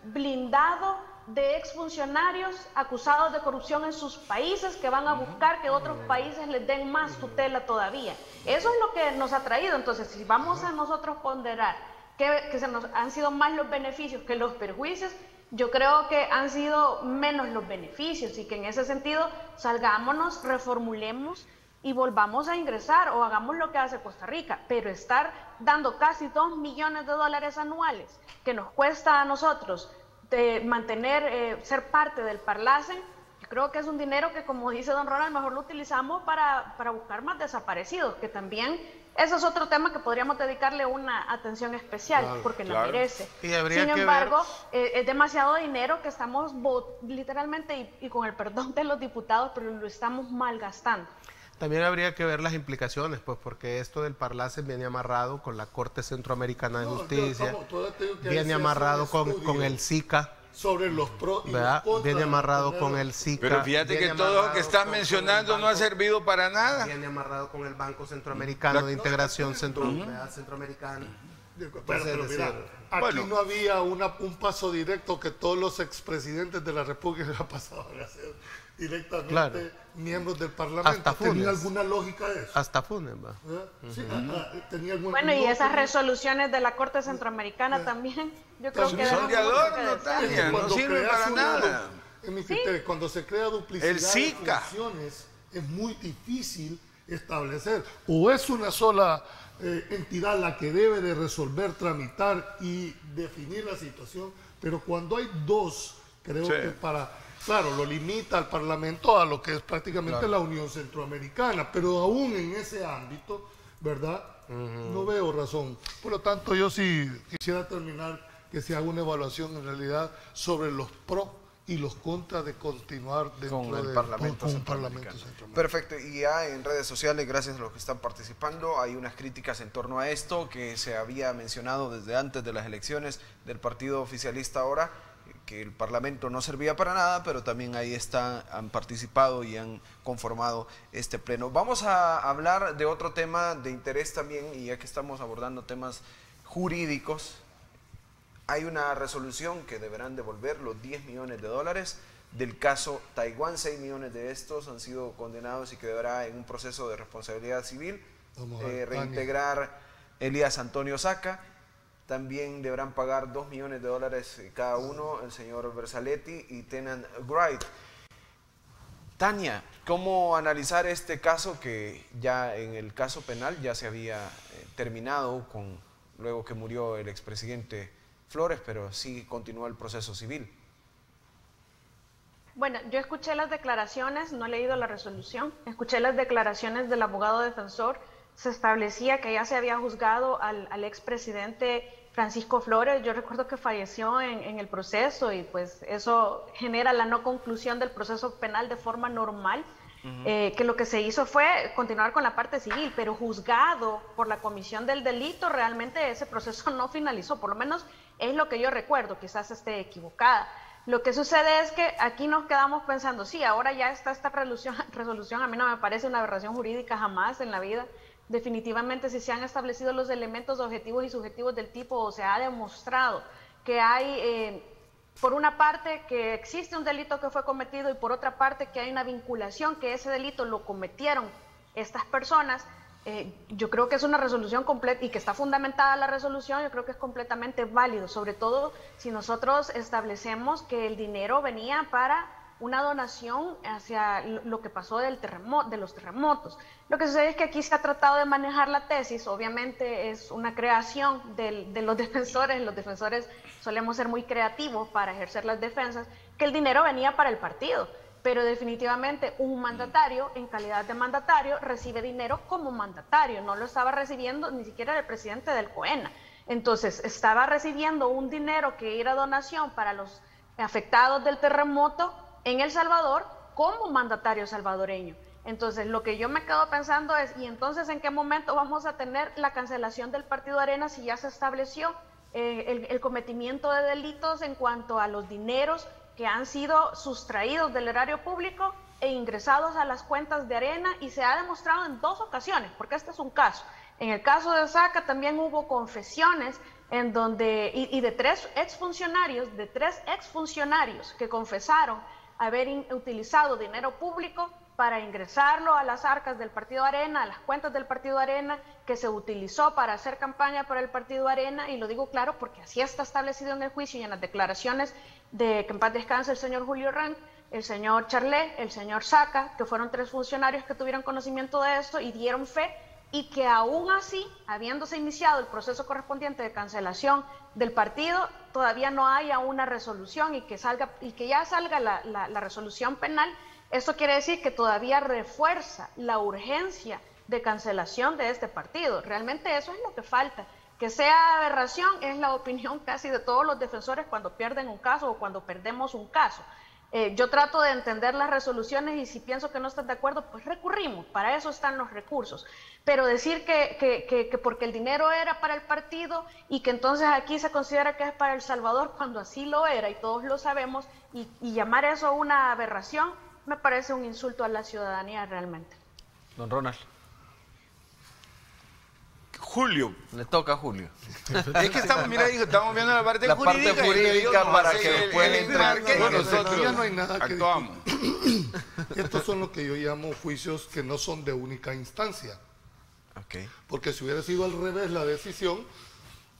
blindado de exfuncionarios acusados de corrupción en sus países, que van a buscar que otros países les den más tutela todavía. Eso es lo que nos ha traído. Entonces, si vamos a nosotros ponderar que se nos han sido más los beneficios que los perjuicios, yo creo que han sido menos los beneficios, y que en ese sentido salgámonos, reformulemos y volvamos a ingresar, o hagamos lo que hace Costa Rica. Pero estar dando casi $2 millones anuales que nos cuesta a nosotros de mantener, ser parte del Parlacen, yo creo que es un dinero que, como dice don Ronald, mejor lo utilizamos para buscar más desaparecidos, que también ese es otro tema que podríamos dedicarle una atención especial, porque la merece. Sin embargo, es demasiado dinero que estamos literalmente, y con el perdón de los diputados, pero lo estamos malgastando. También habría que ver las implicaciones, pues, porque esto del Parlacen viene amarrado con la Corte Centroamericana de Justicia, viene amarrado con el SICA. Sobre los pros y los contras, viene amarrado con el SICA. Pero fíjate que todo lo que estás mencionando no ha servido para nada. Viene amarrado con el Banco Centroamericano de Integración Centroamericana. Pero mira, aquí no había un paso directo que todos los expresidentes de la República pasaban a ser directamente miembros del Parlamento. ¿Tenía alguna lógica eso? Hasta Funes, va. Sí, tenía alguna bueno, y esas resoluciones de la Corte Centroamericana también, yo creo que son de adorno, Tania, no sirven para nada. En mi criterio, cuando se crea duplicidad de funciones, es muy difícil establecer. O es una sola entidad la que debe de resolver, tramitar y definir la situación, pero cuando hay dos, creo que claro, lo limita al Parlamento a lo que es prácticamente la Unión Centroamericana, pero aún en ese ámbito, ¿verdad? No veo razón. Por lo tanto, yo sí quisiera terminar que se haga una evaluación en realidad sobre los pros y los contras de continuar dentro del Parlamento Centroamericano. Perfecto, y ya en redes sociales, gracias a los que están participando, hay unas críticas en torno a esto que se había mencionado desde antes de las elecciones del partido oficialista ahora, que el Parlamento no servía para nada, pero también ahí han participado y han conformado este pleno. Vamos a hablar de otro tema de interés también, y ya que estamos abordando temas jurídicos, hay una resolución que deberán devolver los $10 millones del caso Taiwán. 6 millones de estos han sido condenados y que deberá, en un proceso de responsabilidad civil, reintegrar Elías Antonio Saca. También deberán pagar $2 millones cada uno, el señor Versaletti y Tennant Wright. Tania, ¿cómo analizar este caso que ya en el caso penal ya se había terminado luego que murió el expresidente Flores, pero sí continúa el proceso civil? Bueno, yo escuché las declaraciones, no he leído la resolución, escuché las declaraciones del abogado defensor. Se establecía que ya se había juzgado al expresidente Francisco Flores. Yo recuerdo que falleció en el proceso, y pues eso genera la no conclusión del proceso penal de forma normal. que lo que se hizo fue continuar con la parte civil, pero juzgado por la comisión del delito, realmente ese proceso no finalizó, por lo menos es lo que yo recuerdo, quizás esté equivocada. Lo que sucede es que aquí nos quedamos pensando, sí, ahora ya está esta resolución, a mí no me parece una aberración jurídica jamás en la vida. Definitivamente, si se han establecido los elementos objetivos y subjetivos del tipo, o se ha demostrado que hay, por una parte, que existe un delito que fue cometido y por otra parte, que hay una vinculación, que ese delito lo cometieron estas personas, yo creo que es una resolución completa y que está fundamentada la resolución, yo creo que es completamente válido, sobre todo si nosotros establecemos que el dinero venía para una donación hacia lo que pasó de los terremotos. Lo que sucede es que aquí se ha tratado de manejar la tesis, obviamente es una creación de los defensores solemos ser muy creativos para ejercer las defensas, que el dinero venía para el partido, pero definitivamente un mandatario, en calidad de mandatario, recibe dinero como mandatario, no lo estaba recibiendo ni siquiera el presidente del COENA. Entonces, estaba recibiendo un dinero que era donación para los afectados del terremoto en El Salvador como mandatario salvadoreño. Entonces, lo que yo me quedo pensando es, ¿y entonces en qué momento vamos a tener la cancelación del Partido Arena si ya se estableció el cometimiento de delitos en cuanto a los dineros que han sido sustraídos del erario público e ingresados a las cuentas de Arena, y se ha demostrado en 2 ocasiones, porque este es un caso. En el caso de Saca también hubo confesiones en donde, y de 3 exfuncionarios que confesaron haber utilizado dinero público para ingresarlo a las arcas del Partido Arena, a las cuentas del Partido Arena, que se utilizó para hacer campaña para el Partido Arena, y lo digo claro porque así está establecido en el juicio y en las declaraciones de que en paz descanse el señor Julio Rank, el señor Charlet, el señor Saca, que fueron 3 funcionarios que tuvieron conocimiento de esto y dieron fe, y que aún así, habiéndose iniciado el proceso correspondiente de cancelación del partido, todavía no haya una resolución y que ya salga la resolución penal. Esto quiere decir que todavía refuerza la urgencia de cancelación de este partido. Realmente eso es lo que falta. Que sea aberración es la opinión casi de todos los defensores cuando pierden un caso o cuando perdemos un caso. Yo trato de entender las resoluciones y si pienso que no están de acuerdo, pues recurrimos, para eso están los recursos. Pero decir que porque el dinero era para el partido y que entonces aquí se considera que es para El Salvador cuando así lo era y todos lo sabemos, y llamar eso una aberración, me parece un insulto a la ciudadanía realmente. Don Ronald. Julio. Le toca a Julio. Es que estamos viendo la parte jurídica. Parte jurídica para que después entre. Bueno, ya no hay nada que actuamos. Estos son lo que yo llamo juicios que no son de única instancia. Okay. Porque si hubiera sido al revés la decisión,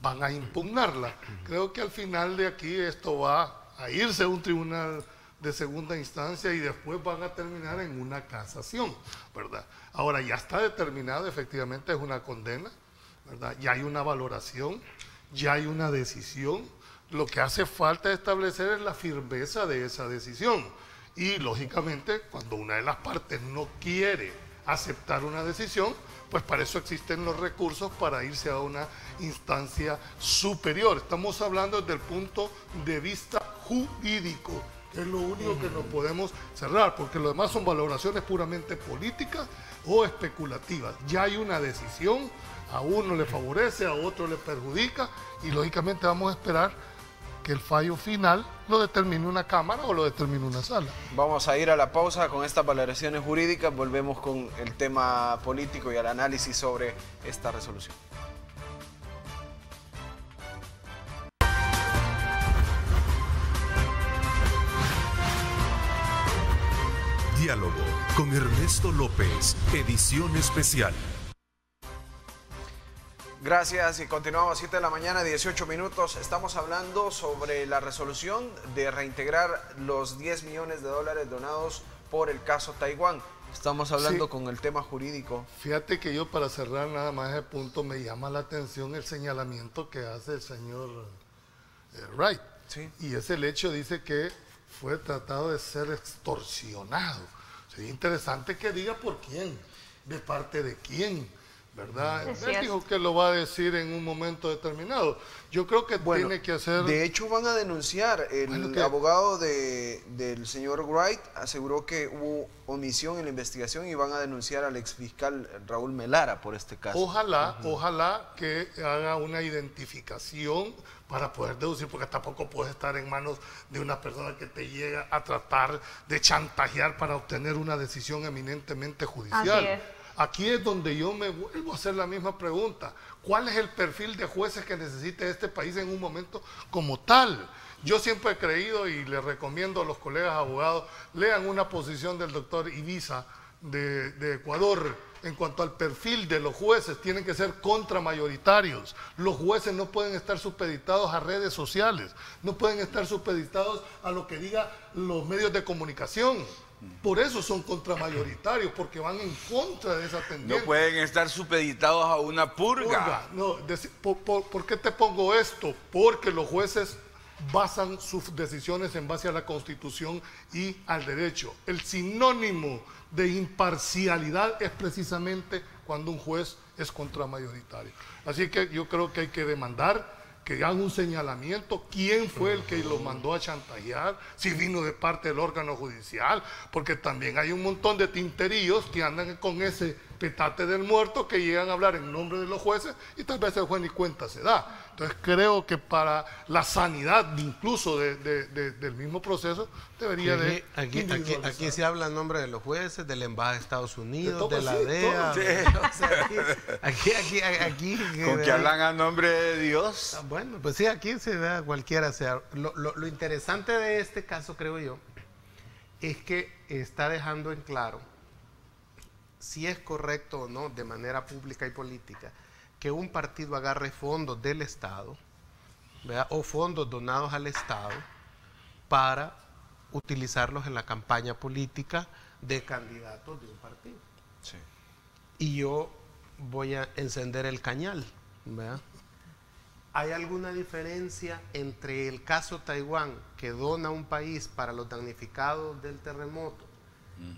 van a impugnarla. Creo que al final de aquí esto va a irse a un tribunal de segunda instancia y después van a terminar en una casación, ¿verdad? Ahora ya está determinado, efectivamente es una condena, ¿verdad? Ya hay una valoración, ya hay una decisión. Lo que hace falta establecer es la firmeza de esa decisión. Y lógicamente, cuando una de las partes no quiere aceptar una decisión, pues para eso existen los recursos para irse a una instancia superior. Estamos hablando desde el punto de vista jurídico, que es lo único que nos podemos cerrar, porque lo demás son valoraciones puramente políticas o especulativas. Ya hay una decisión, a uno le favorece, a otro le perjudica, y lógicamente vamos a esperar que el fallo final lo determine una cámara o lo determine una sala. Vamos a ir a la pausa con estas valoraciones jurídicas, volvemos con el tema político y el análisis sobre esta resolución. Diálogo con Ernesto López, edición especial. Gracias y continuamos 7 de la mañana, 18 minutos. Estamos hablando sobre la resolución de reintegrar los 10 millones de dólares donados por el caso Taiwán. Estamos hablando con el tema jurídico. Fíjate que yo, para cerrar nada más ese punto, me llama la atención el señalamiento que hace el señor Wright. Sí. Y es el hecho, dice que fue tratado de ser extorsionado. Sería interesante que diga por quién, de parte de quién, ¿verdad? Es Él cierto. dijo que lo va a decir en un momento determinado. Yo creo que tiene que hacer... De hecho, van a denunciar. El abogado del señor Wright aseguró que hubo omisión en la investigación y van a denunciar al exfiscal Raúl Melara por este caso. Ojalá que haga una identificación para poder deducir, porque tampoco puedes estar en manos de una persona que te llega a tratar de chantajear para obtener una decisión eminentemente judicial. Así es. Aquí es donde yo me vuelvo a hacer la misma pregunta. ¿Cuál es el perfil de jueces que necesite este país en un momento como tal? Yo siempre he creído y le recomiendo a los colegas abogados, lean una posición del doctor Ibiza de Ecuador en cuanto al perfil de los jueces. Tienen que ser contramayoritarios. Los jueces no pueden estar supeditados a redes sociales, no pueden estar supeditados a lo que digan los medios de comunicación. Por eso son contramayoritarios, porque van en contra de esa tendencia. No pueden estar supeditados a una purga. No, ¿por qué te pongo esto? Porque los jueces basan sus decisiones en base a la Constitución y al derecho. El sinónimo de imparcialidad es precisamente cuando un juez es contramayoritario. Así que yo creo que hay que demandar que hagan un señalamiento, quién fue el que lo mandó a chantajear, si vino de parte del órgano judicial, porque también hay un montón de tinterillos que andan con ese petate del muerto que llegan a hablar en nombre de los jueces y tal vez el juez ni cuenta se da. Entonces creo que para la sanidad incluso del mismo proceso debería de... Aquí se habla en nombre de los jueces, de la Embajada de Estados Unidos, de la sí, DEA. todo. O sea, aquí Con que hablan a nombre de Dios. Bueno, pues sí, aquí se da cualquiera sea. Lo interesante de este caso, creo yo, es que está dejando en claro si es correcto o no, de manera pública y política, que un partido agarre fondos del Estado, ¿verdad?, o fondos donados al Estado para utilizarlos en la campaña política de candidatos de un partido. Sí. Y yo voy a encender el cañal, ¿verdad? ¿Hay alguna diferencia entre el caso Taiwán, que dona un país para los damnificados del terremoto,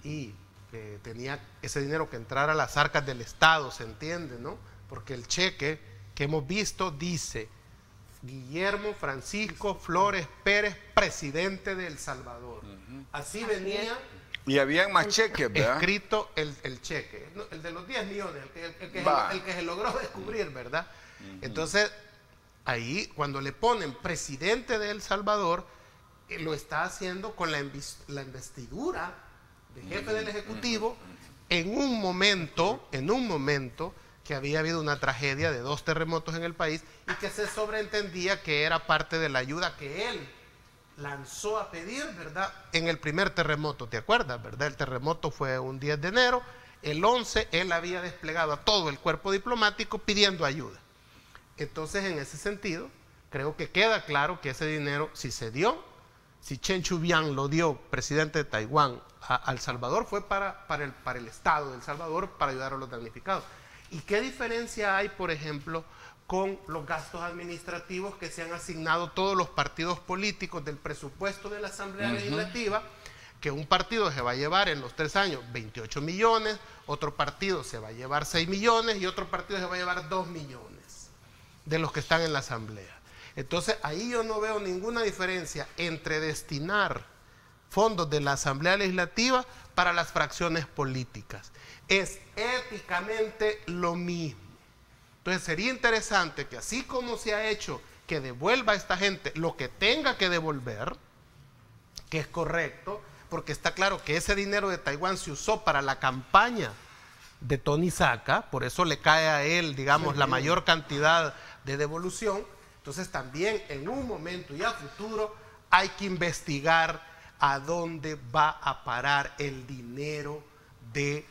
y que tenía ese dinero que entrara a las arcas del Estado, se entiende, ¿no? Porque el cheque que hemos visto dice Guillermo Francisco Flores Pérez, presidente de El Salvador. Así venía Y habían más cheques, ¿verdad? escrito el cheque, no, el de los 10 millones, el que se logró descubrir, ¿verdad? Entonces, ahí cuando le ponen presidente de El Salvador, lo está haciendo con la investidura de jefe del Ejecutivo en un momento que había habido una tragedia de 2 terremotos en el país y que se sobreentendía que era parte de la ayuda que él lanzó a pedir, ¿verdad?, en el primer terremoto, ¿te acuerdas, verdad? El terremoto fue un 10 de enero, el 11 él había desplegado a todo el cuerpo diplomático pidiendo ayuda. Entonces, en ese sentido, creo que queda claro que ese dinero, si se dio, si Chen Shui-bian lo dio, presidente de Taiwán, a El Salvador, fue para el Estado de El Salvador, para ayudar a los damnificados. ¿Y qué diferencia hay, por ejemplo, con los gastos administrativos que se han asignado todos los partidos políticos del presupuesto de la Asamblea Legislativa? Que un partido se va a llevar en los 3 años 28 millones, otro partido se va a llevar 6 millones y otro partido se va a llevar 2 millones de los que están en la Asamblea. Entonces, ahí yo no veo ninguna diferencia entre destinar fondos de la Asamblea Legislativa para las fracciones políticas. Es éticamente lo mismo. Entonces, sería interesante que así como se ha hecho, que devuelva a esta gente lo que tenga que devolver, que es correcto, porque está claro que ese dinero de Taiwán se usó para la campaña de Tony Saca, por eso le cae a él, digamos, la mayor cantidad de devolución. Entonces también en un momento y a futuro hay que investigar a dónde va a parar el dinero de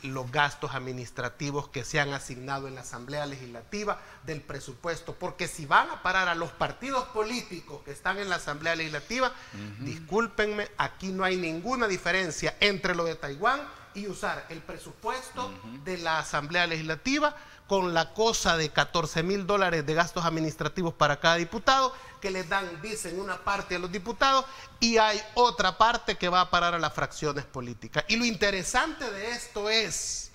los gastos administrativos que se han asignado en la Asamblea Legislativa del presupuesto, porque si van a parar a los partidos políticos que están en la Asamblea Legislativa, discúlpenme, aquí no hay ninguna diferencia entre lo de Taiwán y usar el presupuesto de la Asamblea Legislativa con la cosa de $14,000 de gastos administrativos para cada diputado, que les dan, dicen, una parte a los diputados y hay otra parte que va a parar a las fracciones políticas. Y lo interesante de esto es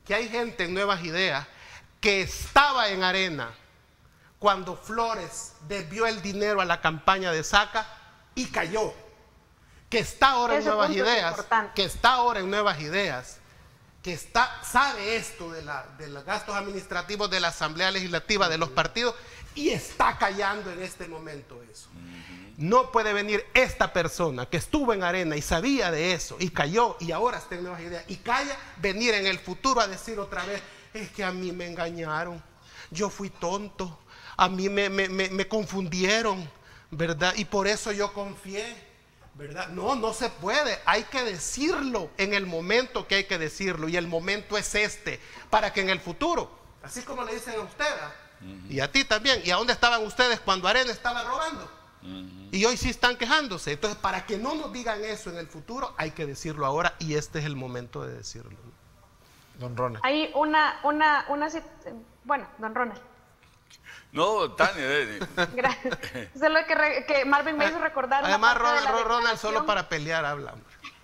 que hay gente en Nuevas Ideas que estaba en Arena cuando Flores desvió el dinero a la campaña de Saca y cayó, que está ahora en Nuevas Ideas, que sabe esto de los gastos administrativos de la Asamblea Legislativa, de los partidos, y está callando en este momento eso. No puede venir esta persona que estuvo en Arena y sabía de eso y cayó y ahora está en Nuevas Ideas y calla, venir en el futuro a decir otra vez, es que a mí me engañaron, yo fui tonto, a mí me confundieron, ¿verdad? Y por eso yo confié, ¿verdad? No, no se puede, hay que decirlo en el momento que hay que decirlo, y el momento es este, para que en el futuro, así como le dicen a usted, y a ti también, ¿y a dónde estaban ustedes cuando Arena estaba robando? Y hoy sí están quejándose. Entonces, para que no nos digan eso en el futuro, hay que decirlo ahora, y este es el momento de decirlo. Don Ronald. Hay bueno, don Ronald. No, Tania. Gracias. Eso es lo que Marvin me hizo recordar. Además, Ronald solo para pelear habla.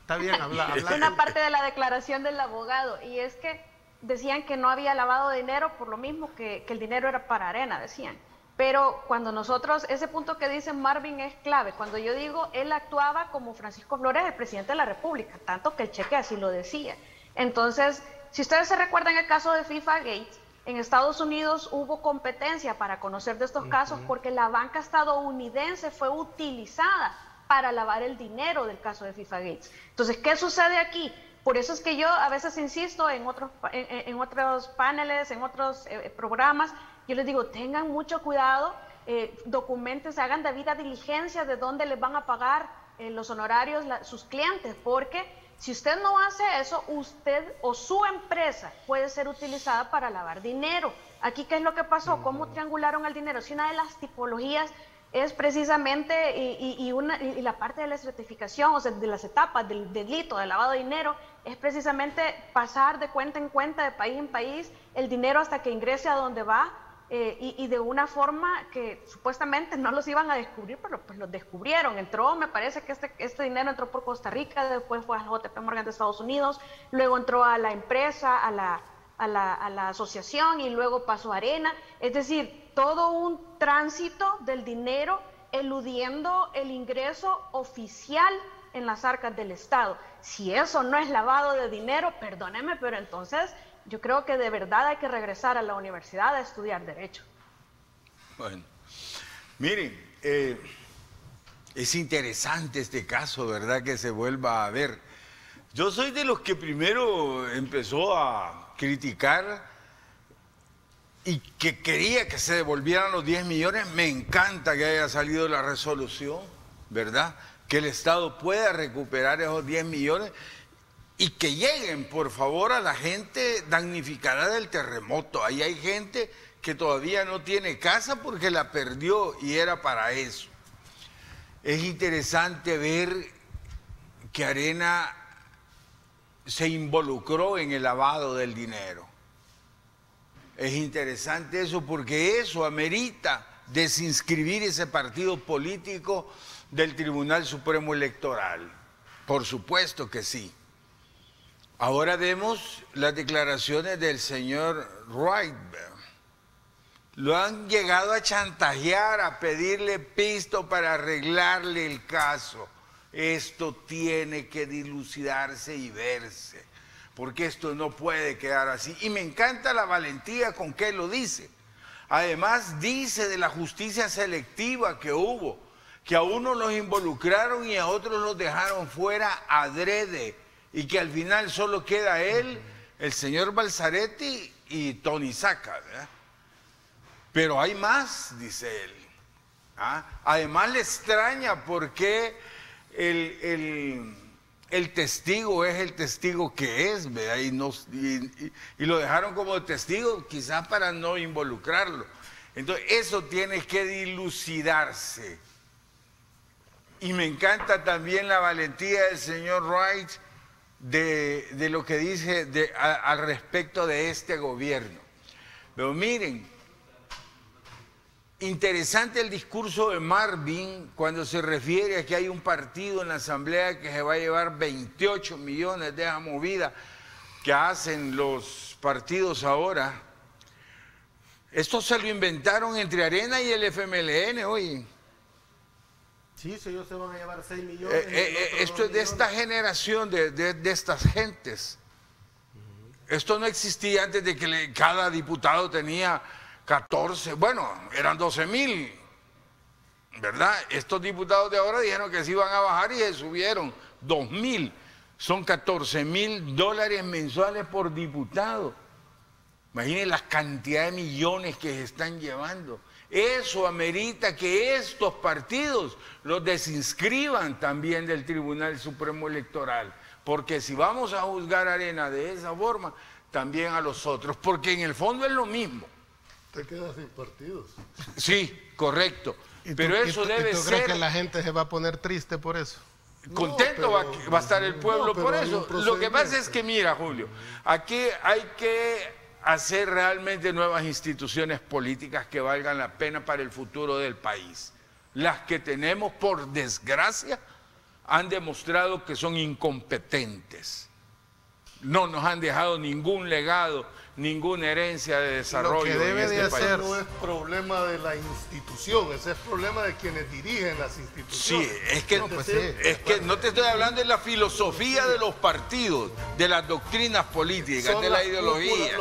Está bien hablar. Una parte de la declaración del abogado, y es que decían que no había lavado de dinero por lo mismo que el dinero era para Arena, decían. Pero cuando nosotros, ese punto que dice Marvin es clave. Cuando yo digo, él actuaba como Francisco Flores, el presidente de la República, tanto que el cheque así lo decía. Entonces, si ustedes se recuerdan el caso de FIFA Gate, en Estados Unidos hubo competencia para conocer de estos casos porque la banca estadounidense fue utilizada para lavar el dinero del caso de FIFA Gates. Entonces, ¿qué sucede aquí? Por eso es que yo a veces insisto en otros paneles, en otros programas, yo les digo, tengan mucho cuidado, documenten, hagan debida diligencia de dónde les van a pagar los honorarios sus clientes, porque si usted no hace eso, usted o su empresa puede ser utilizada para lavar dinero. Aquí, ¿qué es lo que pasó? ¿Cómo triangularon el dinero? Si una de las tipologías es precisamente, y la parte de la estratificación, o sea, de las etapas del delito de lavado de dinero, es precisamente pasar de cuenta en cuenta, de país en país, el dinero hasta que ingrese a donde va, y de una forma que supuestamente no los iban a descubrir, pero pues los descubrieron. Entró, me parece que este dinero entró por Costa Rica, después fue a JP Morgan de Estados Unidos, luego entró a la empresa, a la asociación, y luego pasó a Arena. Es decir, todo un tránsito del dinero eludiendo el ingreso oficial en las arcas del Estado. Si eso no es lavado de dinero, perdóneme, pero entonces yo creo que de verdad hay que regresar a la universidad a estudiar Derecho. Bueno, miren, es interesante este caso, ¿verdad? Que se vuelva a ver. Yo soy de los que primero empezó a criticar y que quería que se devolvieran los 10 millones. Me encanta que haya salido la resolución, ¿verdad? Que el Estado pueda recuperar esos 10 millones y que lleguen, por favor, a la gente damnificada del terremoto. Ahí hay gente que todavía no tiene casa porque la perdió y era para eso. Es interesante ver que Arena se involucró en el lavado del dinero. Es interesante eso porque eso amerita desinscribir ese partido político del Tribunal Supremo Electoral. Por supuesto que sí. Ahora vemos las declaraciones del señor Wright. Lo han llegado a chantajear, a pedirle pisto para arreglarle el caso. Esto tiene que dilucidarse y verse, porque esto no puede quedar así. Y me encanta la valentía con que lo dice. Además dice de la justicia selectiva que hubo, que a unos los involucraron y a otros los dejaron fuera adrede, y que al final solo queda él, el señor Balzaretti y Tony Saca, ¿verdad? Pero hay más, dice él. Además le extraña por qué el testigo es el testigo que es, ¿verdad? Y lo dejaron como testigo quizás para no involucrarlo. Entonces eso tiene que dilucidarse. Y me encanta también la valentía del señor Wright de lo que dice al respecto de este gobierno. Pero miren, interesante el discurso de Marvin cuando se refiere a que hay un partido en la Asamblea que se va a llevar 28 millones de esa movida que hacen los partidos ahora. Esto se lo inventaron entre Arena y el FMLN, oye. Sí, ellos se van a llevar 6 millones. Esto es de esta generación, de estas gentes. Esto no existía antes de que cada diputado tenía 14, bueno, eran 12,000, ¿verdad? Estos diputados de ahora dijeron que se iban a bajar y se subieron 2,000. Son $14,000 mensuales por diputado. Imaginen la cantidad de millones que se están llevando. Eso amerita que estos partidos los desinscriban también del Tribunal Supremo Electoral. Porque si vamos a juzgar a Arena de esa forma, también a los otros. Porque en el fondo es lo mismo. Te quedas sin partidos. Sí, correcto. Pero eso debe ser... ¿Tú crees que la gente se va a poner triste por eso? Contento va a estar el pueblo por eso. Lo que pasa es que, mira, Julio, aquí hay que hacer realmente nuevas instituciones políticas que valgan la pena para el futuro del país. Las que tenemos, por desgracia, han demostrado que son incompetentes. No nos han dejado ningún legado, ninguna herencia de desarrollo en este país. Ese no es problema de la institución, ese es problema de quienes dirigen las instituciones. Sí, es que no te estoy hablando de la filosofía de los partidos, de las doctrinas políticas, de la ideología.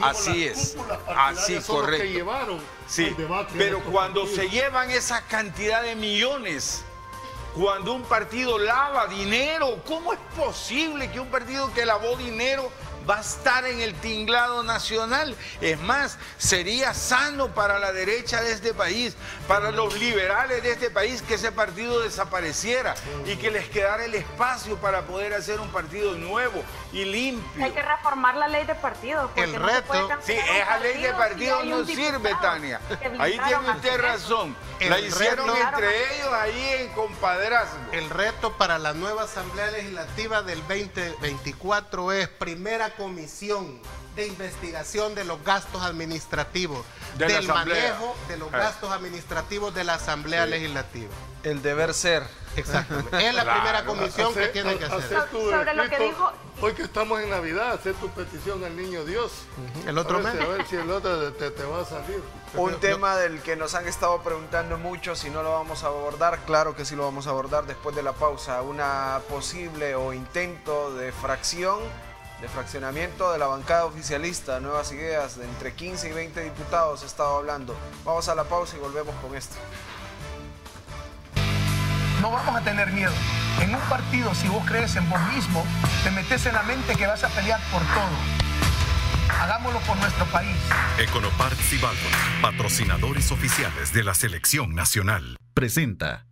Así es, así, correcto. Que llevaron sí, pero cuando se llevan esa cantidad de millones, cuando un partido lava dinero, ¿cómo es posible que un partido que lavó dinero va a estar en el tinglado nacional? Es más, sería sano para la derecha de este país, para los liberales de este país, que ese partido desapareciera y que les quedara el espacio para poder hacer un partido nuevo y limpio. Hay que reformar la ley de partidos. El reto... Sí, esa ley de partidos no sirve, Tania. Ahí tiene usted razón. La hicieron entre ellos ahí en compadrazgo. El reto para la nueva Asamblea Legislativa del 2024 es primera comisión de investigación de los gastos administrativos, del manejo de los gastos administrativos de la Asamblea Legislativa. El deber ser. Exactamente. Es la primera comisión que tienen que hacer. Sobre lo que dijo... Hoy que estamos en Navidad, hacer tu petición al niño Dios. El otro mes. A ver si el otro te va a salir. Un tema del que nos han estado preguntando mucho, si no lo vamos a abordar, claro que sí lo vamos a abordar después de la pausa. Una posible o intento de fraccionamiento de la bancada oficialista, Nuevas Ideas, de entre 15 y 20 diputados he estado hablando. Vamos a la pausa y volvemos con esto. No vamos a tener miedo. En un partido, si vos crees en vos mismo, te metes en la mente que vas a pelear por todo. Hagámoslo por nuestro país. Econoparts y Valvoline, patrocinadores oficiales de la Selección Nacional, presenta.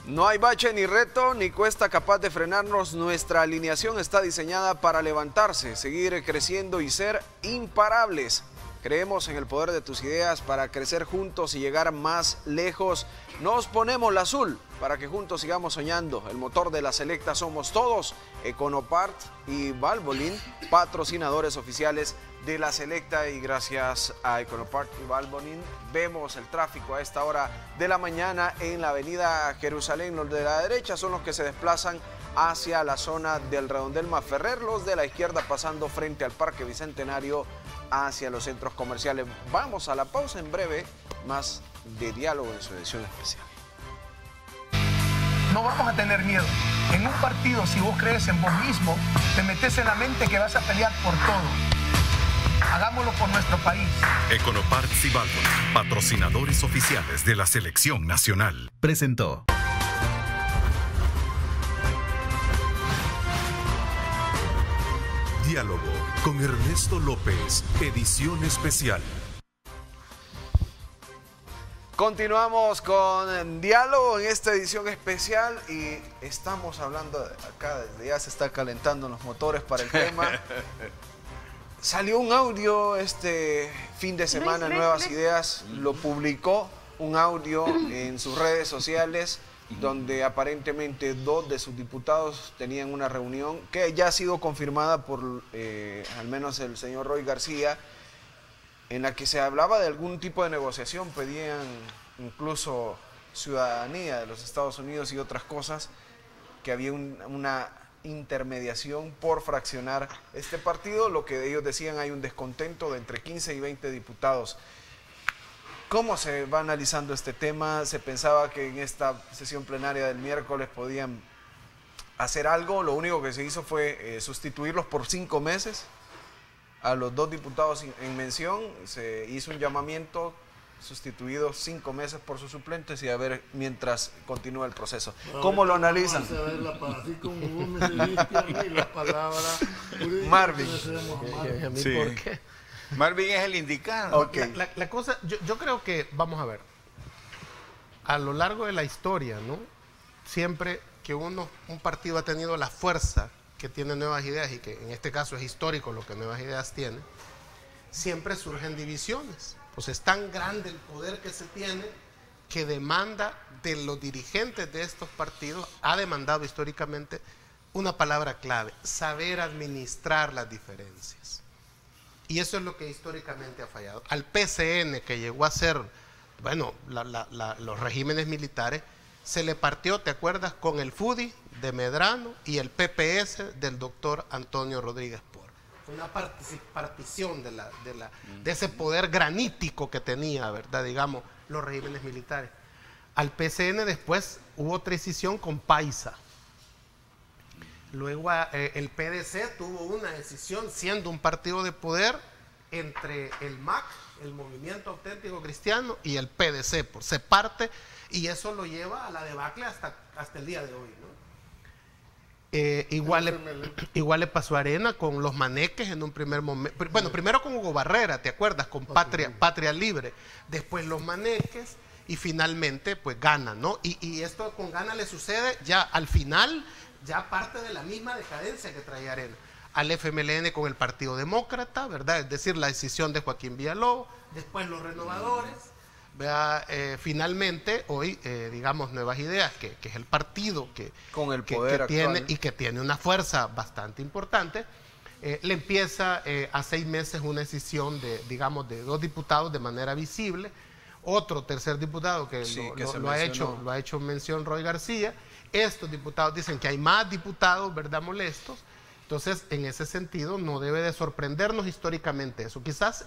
No hay bache ni reto ni cuesta capaz de frenarnos. Nuestra alineación está diseñada para levantarse, seguir creciendo y ser imparables. Creemos en el poder de tus ideas para crecer juntos y llegar más lejos. Nos ponemos la azul para que juntos sigamos soñando. El motor de la Selecta somos todos. Econopart y Valvoline, patrocinadores oficiales de la Selecta, y gracias a Econopart y Valvoline vemos el tráfico a esta hora de la mañana en la avenida Jerusalén. Los de la derecha son los que se desplazan hacia la zona del Redondel Maferrer, los de la izquierda pasando frente al Parque Bicentenario hacia los centros comerciales. Vamos a la pausa, en breve más de Diálogo en su edición especial. No vamos a tener miedo. En un partido, si vos crees en vos mismo, te metes en la mente que vas a pelear por todo. Hagámoslo por nuestro país. Econoparts y Valvoline, patrocinadores oficiales de la Selección Nacional, presentó. Diálogo con Ernesto López, edición especial. Continuamos con Diálogo en esta edición especial y estamos hablando de acá, desde ya se está calentando los motores para el tema. Salió un audio este fin de semana, Nuevas Ideas lo publicó, un audio en sus redes sociales donde aparentemente 2 de sus diputados tenían una reunión que ya ha sido confirmada por al menos el señor Roy García, en la que se hablaba de algún tipo de negociación, pedían incluso ciudadanía de los Estados Unidos y otras cosas, que había una intermediación por fraccionar este partido. Lo que ellos decían, hay un descontento de entre 15 y 20 diputados. ¿Cómo se va analizando este tema? ¿Se pensaba que en esta sesión plenaria del miércoles podían hacer algo? Lo único que se hizo fue sustituirlos por 5 meses a los 2 diputados en mención. Se hizo un llamamiento, sustituidos 5 meses por sus suplentes y a ver mientras continúa el proceso. ¿Cómo lo analizan? Así como vos me seguiste a mí la palabra Marvin. Sí. ¿Por qué? Marvin es el indicado. Okay. La cosa, yo creo que, vamos a ver, a lo largo de la historia, ¿no? Siempre que un partido ha tenido la fuerza que tiene Nuevas Ideas, y que en este caso es histórico lo que Nuevas Ideas tiene, siempre surgen divisiones. Pues es tan grande el poder que se tiene que demanda de los dirigentes de estos partidos, ha demandado históricamente una palabra clave: saber administrar las diferencias. Y eso es lo que históricamente ha fallado. Al PCN, que llegó a ser, bueno, los regímenes militares, se le partió, ¿te acuerdas?, con el FUDI de Medrano y el PPS del doctor Antonio Rodríguez Por. Fue una partición de ese poder granítico que tenía, ¿verdad?, digamos, los regímenes militares. Al PCN después hubo otra decisión con Paisa. Luego el PDC tuvo una decisión, siendo un partido de poder, entre el MAC, el Movimiento Auténtico Cristiano, y el PDC. Se parte, y eso lo lleva a la debacle hasta el día de hoy, ¿no? Igual le pasó a Arena con los maneques en un primer momento. Bueno, primero con Hugo Barrera, ¿te acuerdas? Con Patria Libre. Después los maneques, y finalmente pues Gana, ¿no? Y esto con Gana le sucede ya al final, ya parte de la misma decadencia que traía Arena. Al FMLN con el Partido Demócrata, ¿verdad? Es decir, la decisión de Joaquín Villalobos, después los renovadores, finalmente hoy, digamos, Nuevas Ideas, que es el partido que tiene y que tiene una fuerza bastante importante, le empieza a 6 meses una decisión de 2 diputados de manera visible. Otro tercer diputado que lo ha hecho mención Roy García. Estos diputados dicen que hay más diputados, ¿verdad?, molestos. Entonces, en ese sentido, no debe de sorprendernos históricamente eso. Quizás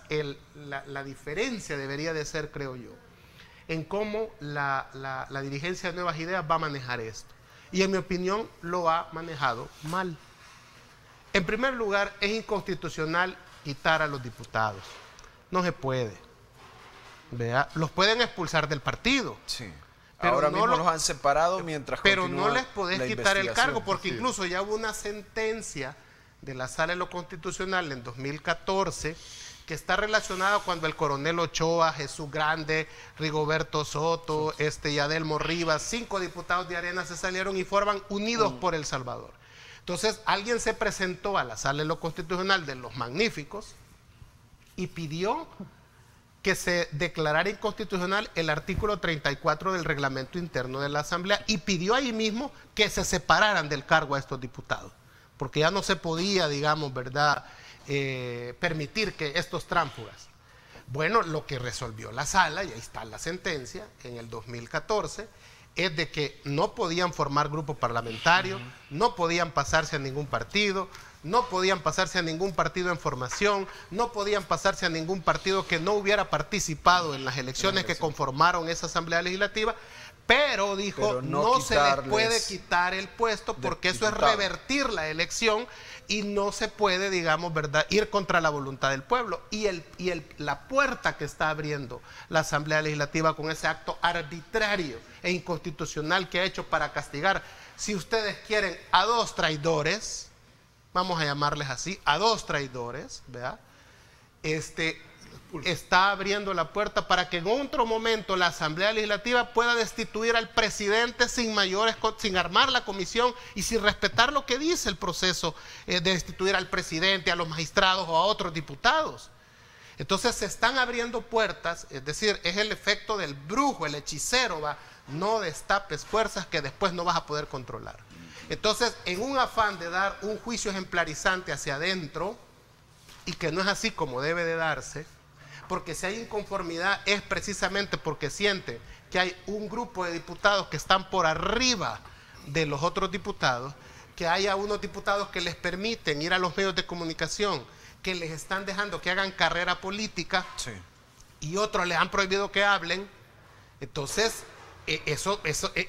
la diferencia debería de ser, creo yo, en cómo la dirigencia de Nuevas Ideas va a manejar esto. Y en mi opinión, lo ha manejado mal. En primer lugar, es inconstitucional quitar a los diputados. No se puede. Los pueden expulsar del partido. Sí. Pero ahora mismo los han separado mientras pero no les podés quitar el cargo, porque incluso ya hubo una sentencia de la Sala de lo Constitucional en 2014 que está relacionada cuando el coronel Ochoa, Jesús Grande, Rigoberto Soto, Yadelmo Rivas, 5 diputados de Arena se salieron y forman Unidos por El Salvador. Entonces alguien se presentó a la Sala de lo Constitucional de los Magníficos y pidió que se declarara inconstitucional el artículo 34 del reglamento interno de la Asamblea, y pidió ahí mismo que se separaran del cargo a estos diputados, porque ya no se podía, digamos, ¿verdad?, permitir que estos tránsfugas. Bueno, lo que resolvió la Sala, y ahí está la sentencia, en el 2014, es de que no podían formar grupo parlamentario, no podían pasarse a ningún partido, no podían pasarse a ningún partido en formación, no podían pasarse a ningún partido que no hubiera participado en las elecciones que conformaron esa Asamblea Legislativa, pero dijo, no se les puede quitar el puesto porque eso es revertir la elección y no se puede, digamos, ¿verdad?, ir contra la voluntad del pueblo. Y la puerta que está abriendo la Asamblea Legislativa con ese acto arbitrario e inconstitucional que ha hecho para castigar, si ustedes quieren, a 2 traidores, vamos a llamarles así, a 2 traidores, ¿verdad?, está abriendo la puerta para que en otro momento la Asamblea Legislativa pueda destituir al presidente sin armar la comisión y sin respetar lo que dice el proceso de destituir al presidente, a los magistrados o a otros diputados. Entonces se están abriendo puertas, es decir, es el efecto del brujo, el hechicero, no destapes fuerzas que después no vas a poder controlar. Entonces, en un afán de dar un juicio ejemplarizante hacia adentro, y que no es así como debe de darse, porque si hay inconformidad es precisamente porque siente que hay un grupo de diputados que están por arriba de los otros diputados, que haya unos diputados que les permiten ir a los medios de comunicación, que les están dejando que hagan carrera política, sí, y otros les han prohibido que hablen. Entonces,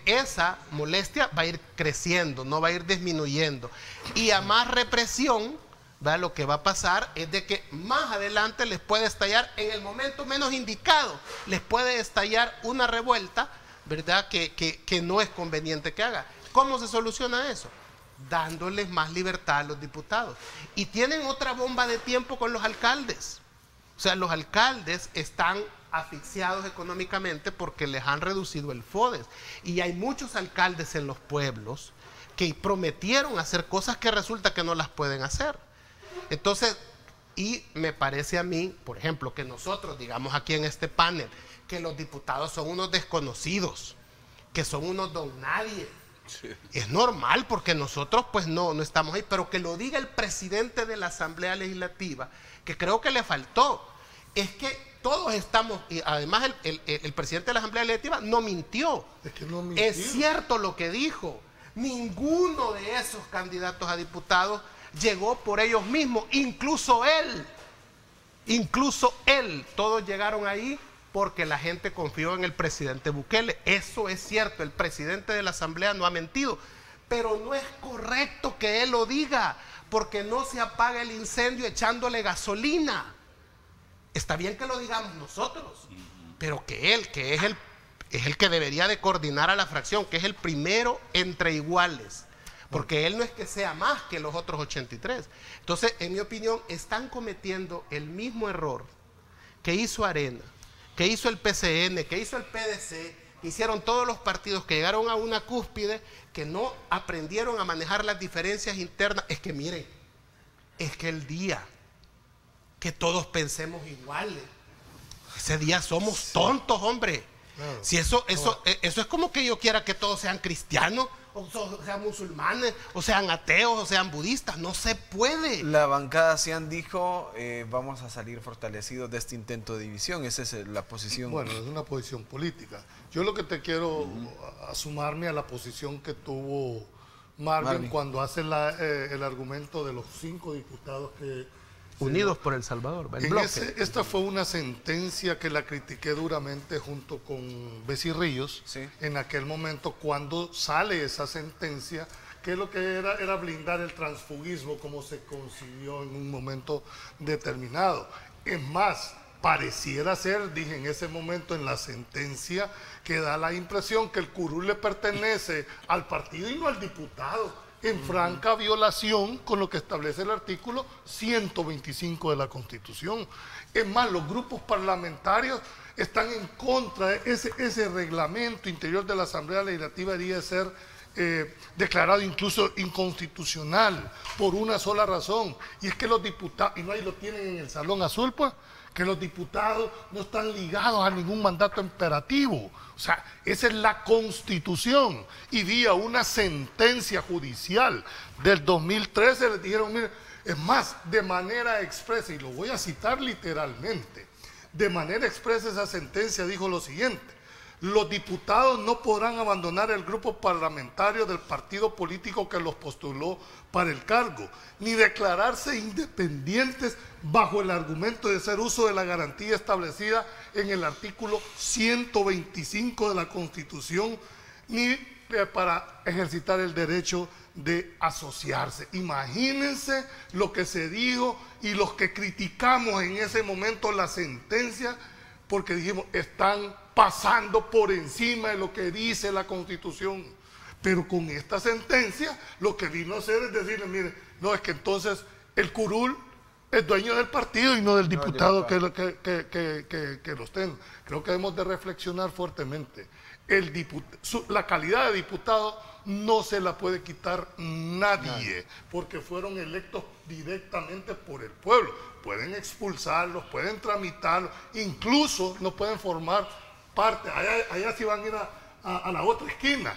esa molestia va a ir creciendo, no va a ir disminuyendo. Y a más represión, ¿verdad? Lo que va a pasar es de que más adelante les puede estallar, en el momento menos indicado, les puede estallar una revuelta, ¿verdad? Que no es conveniente que haga. ¿Cómo se soluciona eso? Dándoles más libertad a los diputados. Y tienen otra bomba de tiempo con los alcaldes. O sea, los alcaldes están asfixiados económicamente porque les han reducido el FODES. Y hay muchos alcaldes en los pueblos que prometieron hacer cosas que resulta que no las pueden hacer. Entonces, y me parece a mí, por ejemplo, que nosotros digamos aquí en este panel que los diputados son unos desconocidos, que son unos don nadie. Sí. Es normal porque nosotros pues no estamos ahí, pero que lo diga el presidente de la Asamblea Legislativa, que creo que le faltó, es que todos estamos, y además el presidente de la Asamblea Legislativa no mintió. Es que no mintió. Es cierto lo que dijo, ninguno de esos candidatos a diputados llegó por ellos mismos, incluso él, todos llegaron ahí porque la gente confió en el presidente Bukele. Eso es cierto, el presidente de la Asamblea no ha mentido, pero no es correcto que él lo diga, porque no se apaga el incendio echándole gasolina. Está bien que lo digamos nosotros, pero que él, que es el que debería de coordinar a la fracción, que es el primero entre iguales, porque él no es que sea más que los otros 83. Entonces, en mi opinión, están cometiendo el mismo error que hizo Arena, que hizo el PCN, que hizo el PDC, que hicieron todos los partidos que llegaron a una cúspide, que no aprendieron a manejar las diferencias internas. Es que miren, es que el día que todos pensemos iguales, ese día somos tontos, hombre. Claro. Si eso es como que yo quiera que todos sean cristianos, o sean musulmanes, o sean ateos, o sean budistas. No se puede. La bancada Cian dijo, vamos a salir fortalecidos de este intento de división. Esa es la posición. Bueno, es una posición política. Yo lo que te quiero sumarme a la posición que tuvo Marvin cuando hace el argumento de los 5 diputados que... Unidos por El Salvador. Esta fue una sentencia que la critiqué duramente junto con Becerrillos, sí, en aquel momento cuando sale esa sentencia, que lo que era blindar el transfugismo como se concibió en un momento determinado. Es más, pareciera ser, dije en ese momento en la sentencia, que da la impresión que el curul le pertenece al partido y no al diputado, en franca violación con lo que establece el artículo 125 de la Constitución. Es más, los grupos parlamentarios están en contra de ese reglamento interior de la Asamblea Legislativa, debería ser declarado incluso inconstitucional por una sola razón, y es que los diputados, y no ahí lo tienen en el Salón Azul, pues, que los diputados no están ligados a ningún mandato imperativo. O sea, esa es la Constitución. Y vía una sentencia judicial del 2013, les dijeron, mire, es más, de manera expresa, y lo voy a citar literalmente, de manera expresa esa sentencia dijo lo siguiente: los diputados no podrán abandonar el grupo parlamentario del partido político que los postuló para el cargo, ni declararse independientes bajo el argumento de hacer uso de la garantía establecida en el artículo 125 de la Constitución, ni para ejercitar el derecho de asociarse. Imagínense lo que se dijo y los que criticamos en ese momento la sentencia, porque dijimos, están pasando por encima de lo que dice la Constitución. Pero con esta sentencia lo que vino a hacer es decirle, mire, no, es que entonces el curul es dueño del partido y no del diputado que los tenga. Creo que debemos de reflexionar fuertemente. La calidad de diputado no se la puede quitar nadie, porque fueron electos directamente por el pueblo. Pueden expulsarlos, pueden tramitarlos, incluso no pueden formar parte. Allá sí van a ir a la otra esquina.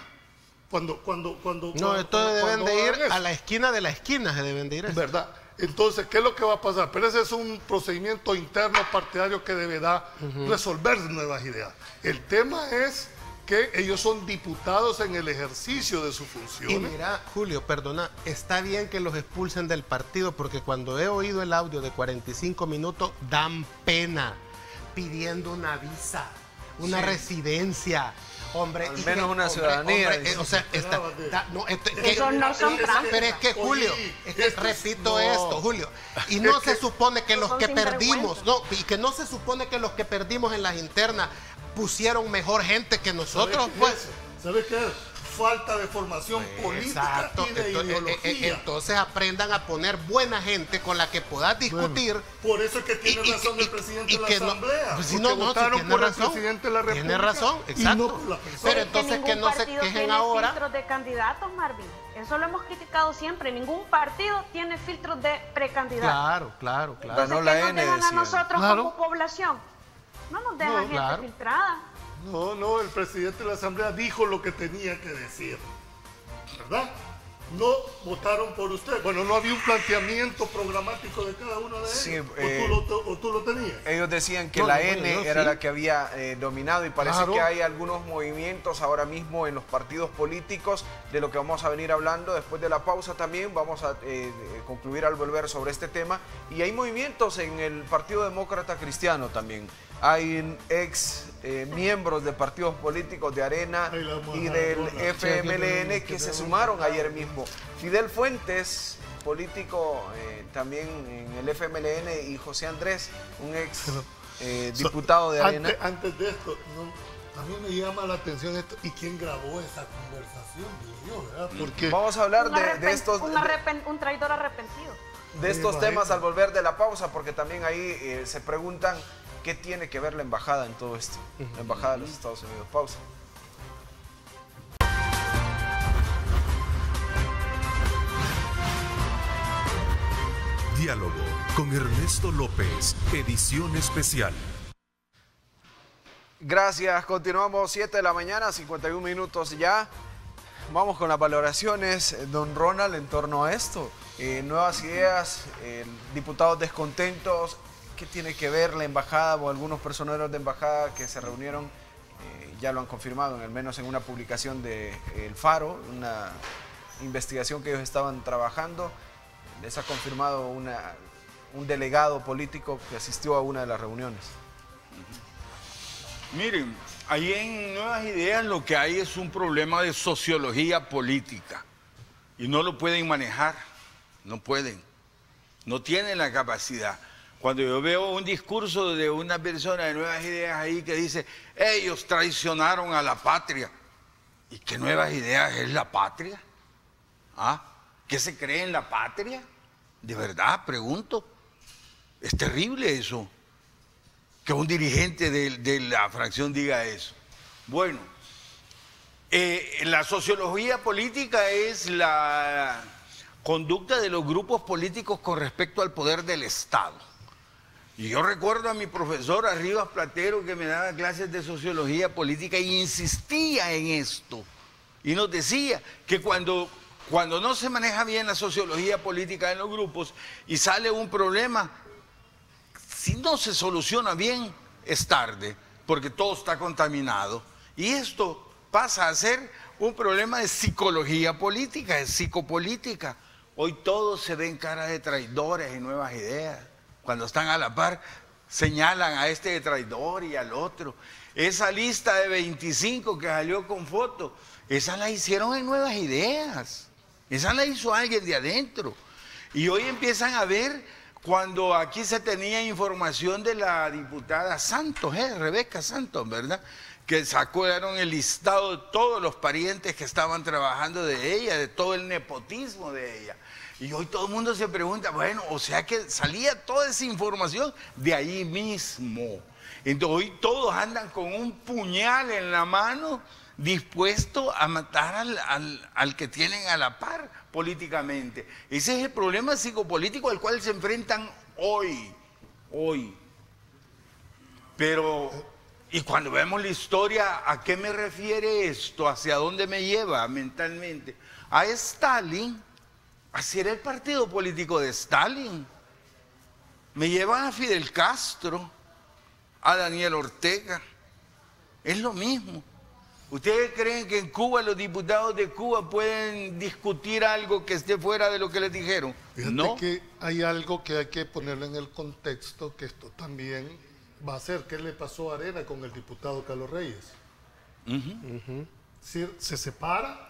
Esto deben de ir a la esquina de la esquina, se deben de ir. ¿Verdad? Entonces, ¿qué es lo que va a pasar? Pero ese es un procedimiento interno partidario que deberá resolver nuevas ideas. El tema es qué? Ellos son diputados en el ejercicio de su función. Y mira, Julio, perdona, está bien que los expulsen del partido, porque cuando he oído el audio de 45 minutos, dan pena, pidiendo una visa, una residencia. Hombre, al menos una ciudadanía. Hombre, o sea, esos no son trampas. Pero es que, Julio, repito esto, Julio, y no se supone que los que perdimos, y que no se supone que los que perdimos en las internas pusieron mejor gente que nosotros, pues. ¿Sabes qué? Falta de formación política y de ideología. Entonces aprendan a poner buena gente con la que puedas discutir. Bueno, por eso es que tiene razón el presidente de la Asamblea. Pues si no, votaron por el presidente de la República. Tiene razón, exacto. No, pero entonces que no se quejen ahora. Filtros de candidatos, Marvin. Eso lo hemos criticado siempre. Ningún partido tiene filtros de precandidatos. Claro. Ganó la ¿Qué nos dejan a nosotros como población? No nos dejan gente filtrada. No, el presidente de la Asamblea dijo lo que tenía que decir, ¿verdad? No votaron por usted. Bueno, no había un planteamiento programático de cada uno de ellos. Sí, ¿O tú lo tenías? Ellos decían que la N era la que había dominado y parece que hay algunos movimientos ahora mismo en los partidos políticos, de lo que vamos a venir hablando después de la pausa también. Vamos a concluir al volver sobre este tema. Y hay movimientos en el Partido Demócrata Cristiano también. Hay ex miembros de partidos políticos de Arena y del FMLN que se sumaron ayer mismo. Fidel Fuentes, político también en el FMLN, y José Andrés, un ex diputado de Arena. Antes de esto, a mí me llama la atención esto. ¿Y quién grabó esa conversación? ¿Verdad? Porque vamos a hablar de estos... Un traidor arrepentido. De estos temas al volver de la pausa, porque también ahí se preguntan qué tiene que ver la embajada en todo esto. La embajada de los Estados Unidos. Pausa. Diálogo con Ernesto López, edición especial. Gracias, continuamos 7 de la mañana, 51 minutos ya. Vamos con las valoraciones, don Ronald, en torno a esto. Nuevas ideas, diputados descontentos. ¿Qué tiene que ver la embajada o algunos personeros de embajada que se reunieron? Ya lo han confirmado, al menos en una publicación de El Faro, una investigación que ellos estaban trabajando. Les ha confirmado un delegado político que asistió a una de las reuniones. Miren, ahí en Nuevas Ideas lo que hay es un problema de sociología política y no lo pueden manejar, no pueden, no tienen la capacidad. Cuando yo veo un discurso de una persona de Nuevas Ideas ahí que dice, ellos traicionaron a la patria. ¿Y qué Nuevas Ideas es la patria? ¿Ah? ¿Qué se cree en la patria? De verdad, pregunto. Es terrible eso, que un dirigente de la fracción diga eso. Bueno, la sociología política es la conducta de los grupos políticos con respecto al poder del Estado. Y yo recuerdo a mi profesor Arribas Platero, que me daba clases de sociología política y insistía en esto. Y nos decía que cuando no se maneja bien la sociología política en los grupos y sale un problema, si no se soluciona bien, es tarde, porque todo está contaminado. Y esto pasa a ser un problema de psicología política, de psicopolítica. Hoy todos se ven cara de traidores en Nuevas Ideas. Cuando están a la par, señalan a este de traidor y al otro. Esa lista de 25 que salió con foto, esa la hicieron en Nuevas Ideas. Esa la hizo alguien de adentro. Y hoy empiezan a ver, cuando aquí se tenía información de la diputada Santos, Rebeca Santos, ¿verdad? Que sacaron el listado de todos los parientes que estaban trabajando de ella, de todo el nepotismo de ella. Y hoy todo el mundo se pregunta, bueno, o sea que salía toda esa información de ahí mismo. Entonces hoy todos andan con un puñal en la mano, dispuesto a matar al que tienen a la par políticamente. Ese es el problema psicopolítico al cual se enfrentan hoy. Pero, y cuando vemos la historia, ¿a qué me refiere esto? ¿Hacia dónde me lleva mentalmente? A Stalin. Así era el partido político de Stalin. Me llevan a Fidel Castro, a Daniel Ortega. Es lo mismo. ¿Ustedes creen que en Cuba los diputados de Cuba pueden discutir algo que esté fuera de lo que les dijeron? Fíjate No. que hay algo que hay que ponerlo en el contexto, que esto también va a ser. ¿Qué le pasó a Arena con el diputado Carlos Reyes? Se separa,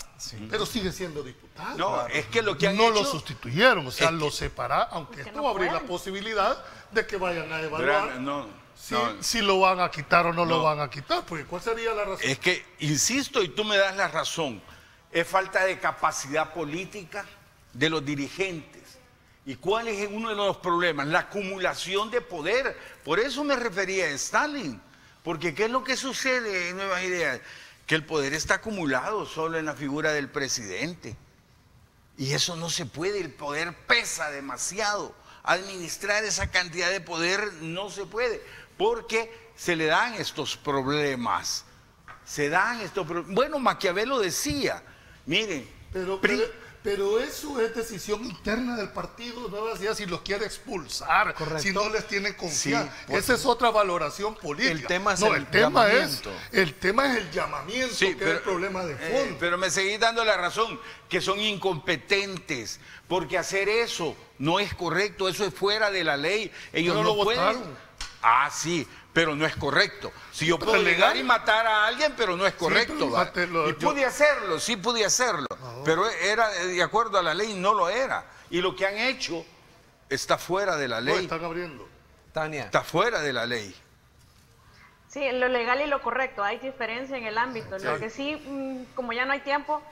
pero sigue siendo diputado. No, es que lo que han no hecho... lo sustituyeron, o sea, es que- lo separaron, aunque Es que esto no va a abrir la pueden. posibilidad de que vayan a evaluar si lo van a quitar o no lo van a quitar, porque ¿cuál sería la razón? Es que, insisto, y tú me das la razón, es falta de capacidad política de los dirigentes. ¿Y cuál es uno de los problemas? La acumulación de poder. Por eso me refería a Stalin. Porque ¿qué es lo que sucede en Nuevas Ideas? Que el poder está acumulado solo en la figura del presidente. Y eso no se puede, el poder pesa demasiado. Administrar esa cantidad de poder no se puede, porque se le dan estos problemas. Bueno, Maquiavelo decía, miren, Pero eso es decisión interna del partido, Nuevas Ideas, si los quiere expulsar, Correcto. si no les tiene confianza. Sí, Esa es otra valoración política. El tema es no, el el tema llamamiento. el llamamiento, Sí, que es el problema de fondo. pero me seguís dando la razón, que son incompetentes, porque hacer eso no es correcto, eso es fuera de la ley. Ellos Pero no lo pueden. votaron. Ah, sí, pero no es correcto. Si yo Pero puedo llegar legal. y matar a alguien, pero no es correcto. ¿va? Y pude hacerlo, sí pude hacerlo, pero era de acuerdo a la ley, no lo era. Y lo que han hecho está fuera de la No, ley. están abriendo. Tania. Está fuera de la ley. Sí, lo legal y lo correcto, hay diferencia en el ámbito. Lo que sí, como ya no hay tiempo,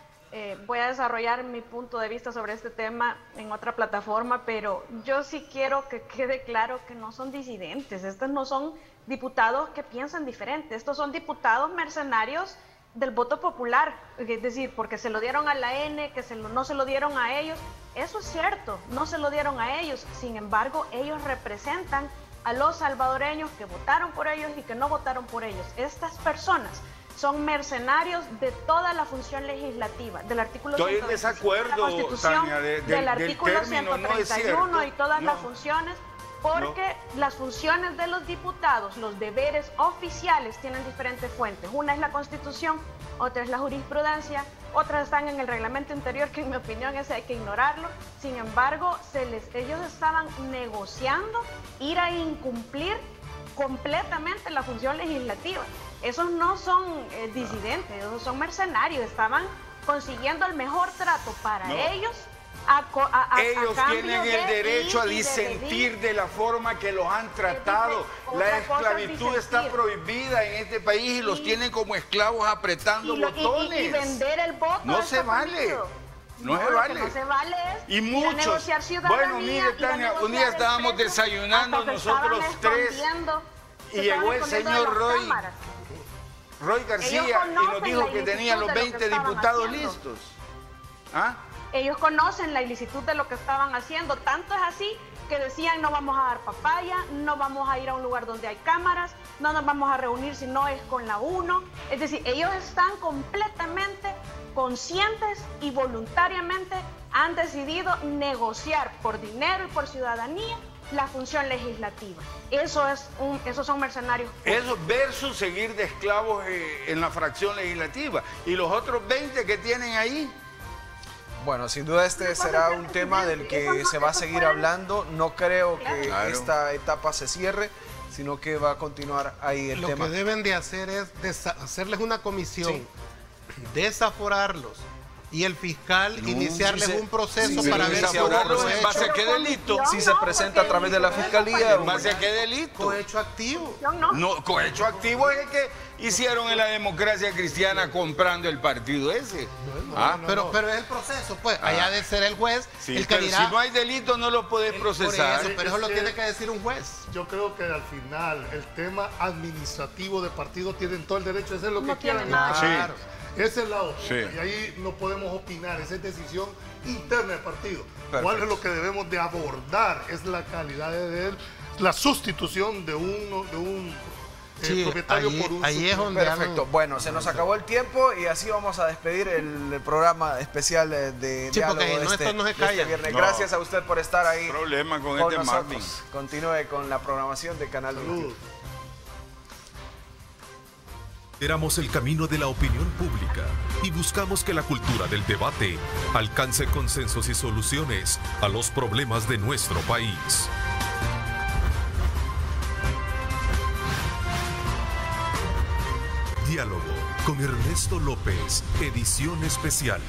voy a desarrollar mi punto de vista sobre este tema en otra plataforma, pero yo sí quiero que quede claro que no son disidentes, estos no son diputados que piensan diferente, estos son diputados mercenarios del voto popular, es decir, porque se lo dieron a la N, que no se lo dieron a ellos, eso es cierto, no se lo dieron a ellos, sin embargo, ellos representan a los salvadoreños que votaron por ellos y que no votaron por ellos. Estas personas son mercenarios de toda la función legislativa, del artículo Estoy en 125 desacuerdo, de la Constitución, Tania, del del artículo término, no es 131 cierto. y todas las No. funciones, porque las funciones de los diputados, los deberes oficiales tienen diferentes fuentes. Una es la Constitución, otra es la jurisprudencia, otras están en el reglamento interior, que en mi opinión ese hay que ignorarlo. Sin embargo, ellos estaban negociando ir a incumplir completamente la función legislativa. Esos no son disidentes, esos son mercenarios, estaban consiguiendo el mejor trato para ellos. Ellos tienen el derecho a disentir de la forma que los han tratado. La esclavitud está prohibida en este país y los tienen como esclavos apretando botones. Y vender el voto. No se vale. No se vale. No se vale es y muchos. negociar ciudadanía, Bueno, mire, Tania, un día estábamos desayunando nosotros tres y llegó el señor Roy García y nos dijo que tenía los 20 diputados listos. ¿Ah? Ellos conocen la ilicitud de lo que estaban haciendo, tanto es así que decían no vamos a dar papaya, no vamos a ir a un lugar donde hay cámaras, no nos vamos a reunir si no es con la UNO. Es decir, ellos están completamente conscientes y voluntariamente han decidido negociar por dinero y por ciudadanía la función legislativa. Esos son mercenarios. Eso versus seguir de esclavos en la fracción legislativa. Y los otros 20 que tienen ahí. Bueno, sin duda este será un tema del que se va a seguir hablando. No creo que esta etapa se cierre, sino que va a continuar ahí el tema. Lo que deben de hacer es hacerles una comisión, desaforarlos y el fiscal iniciarles un proceso para ver si ¿en base a qué delito? Si se presenta a través de la fiscalía. ¿En base a qué delito? Cohecho activo. No, cohecho activo es el que hicieron en la democracia cristiana comprando el partido ese. Pero es el proceso, pues. Allá de ser el juez, sí, el que dirá. Si no hay delito, no lo puedes procesar. Por eso, pero eso lo tiene que decir un juez. Yo creo que al final el tema administrativo de partido tienen todo el derecho de hacer lo que quieran. Claro. Esa es la otra. Sí. Y ahí no podemos opinar, esa es decisión interna del partido. Perfecto. ¿Cuál es lo que debemos de abordar? Es la calidad de la sustitución de un propietario por un ahí es donde Perfecto. Bueno, se nos acabó el tiempo y así vamos a despedir el programa especial de diálogo porque de estos no se callan. viernes. No. Gracias a usted por estar ahí. Problema con con este nosotros. Marvin. Continúe con la programación de Canal 21. Éramos el camino de la opinión pública y buscamos que la cultura del debate alcance consensos y soluciones a los problemas de nuestro país. Diálogo con Ernesto López, edición especial.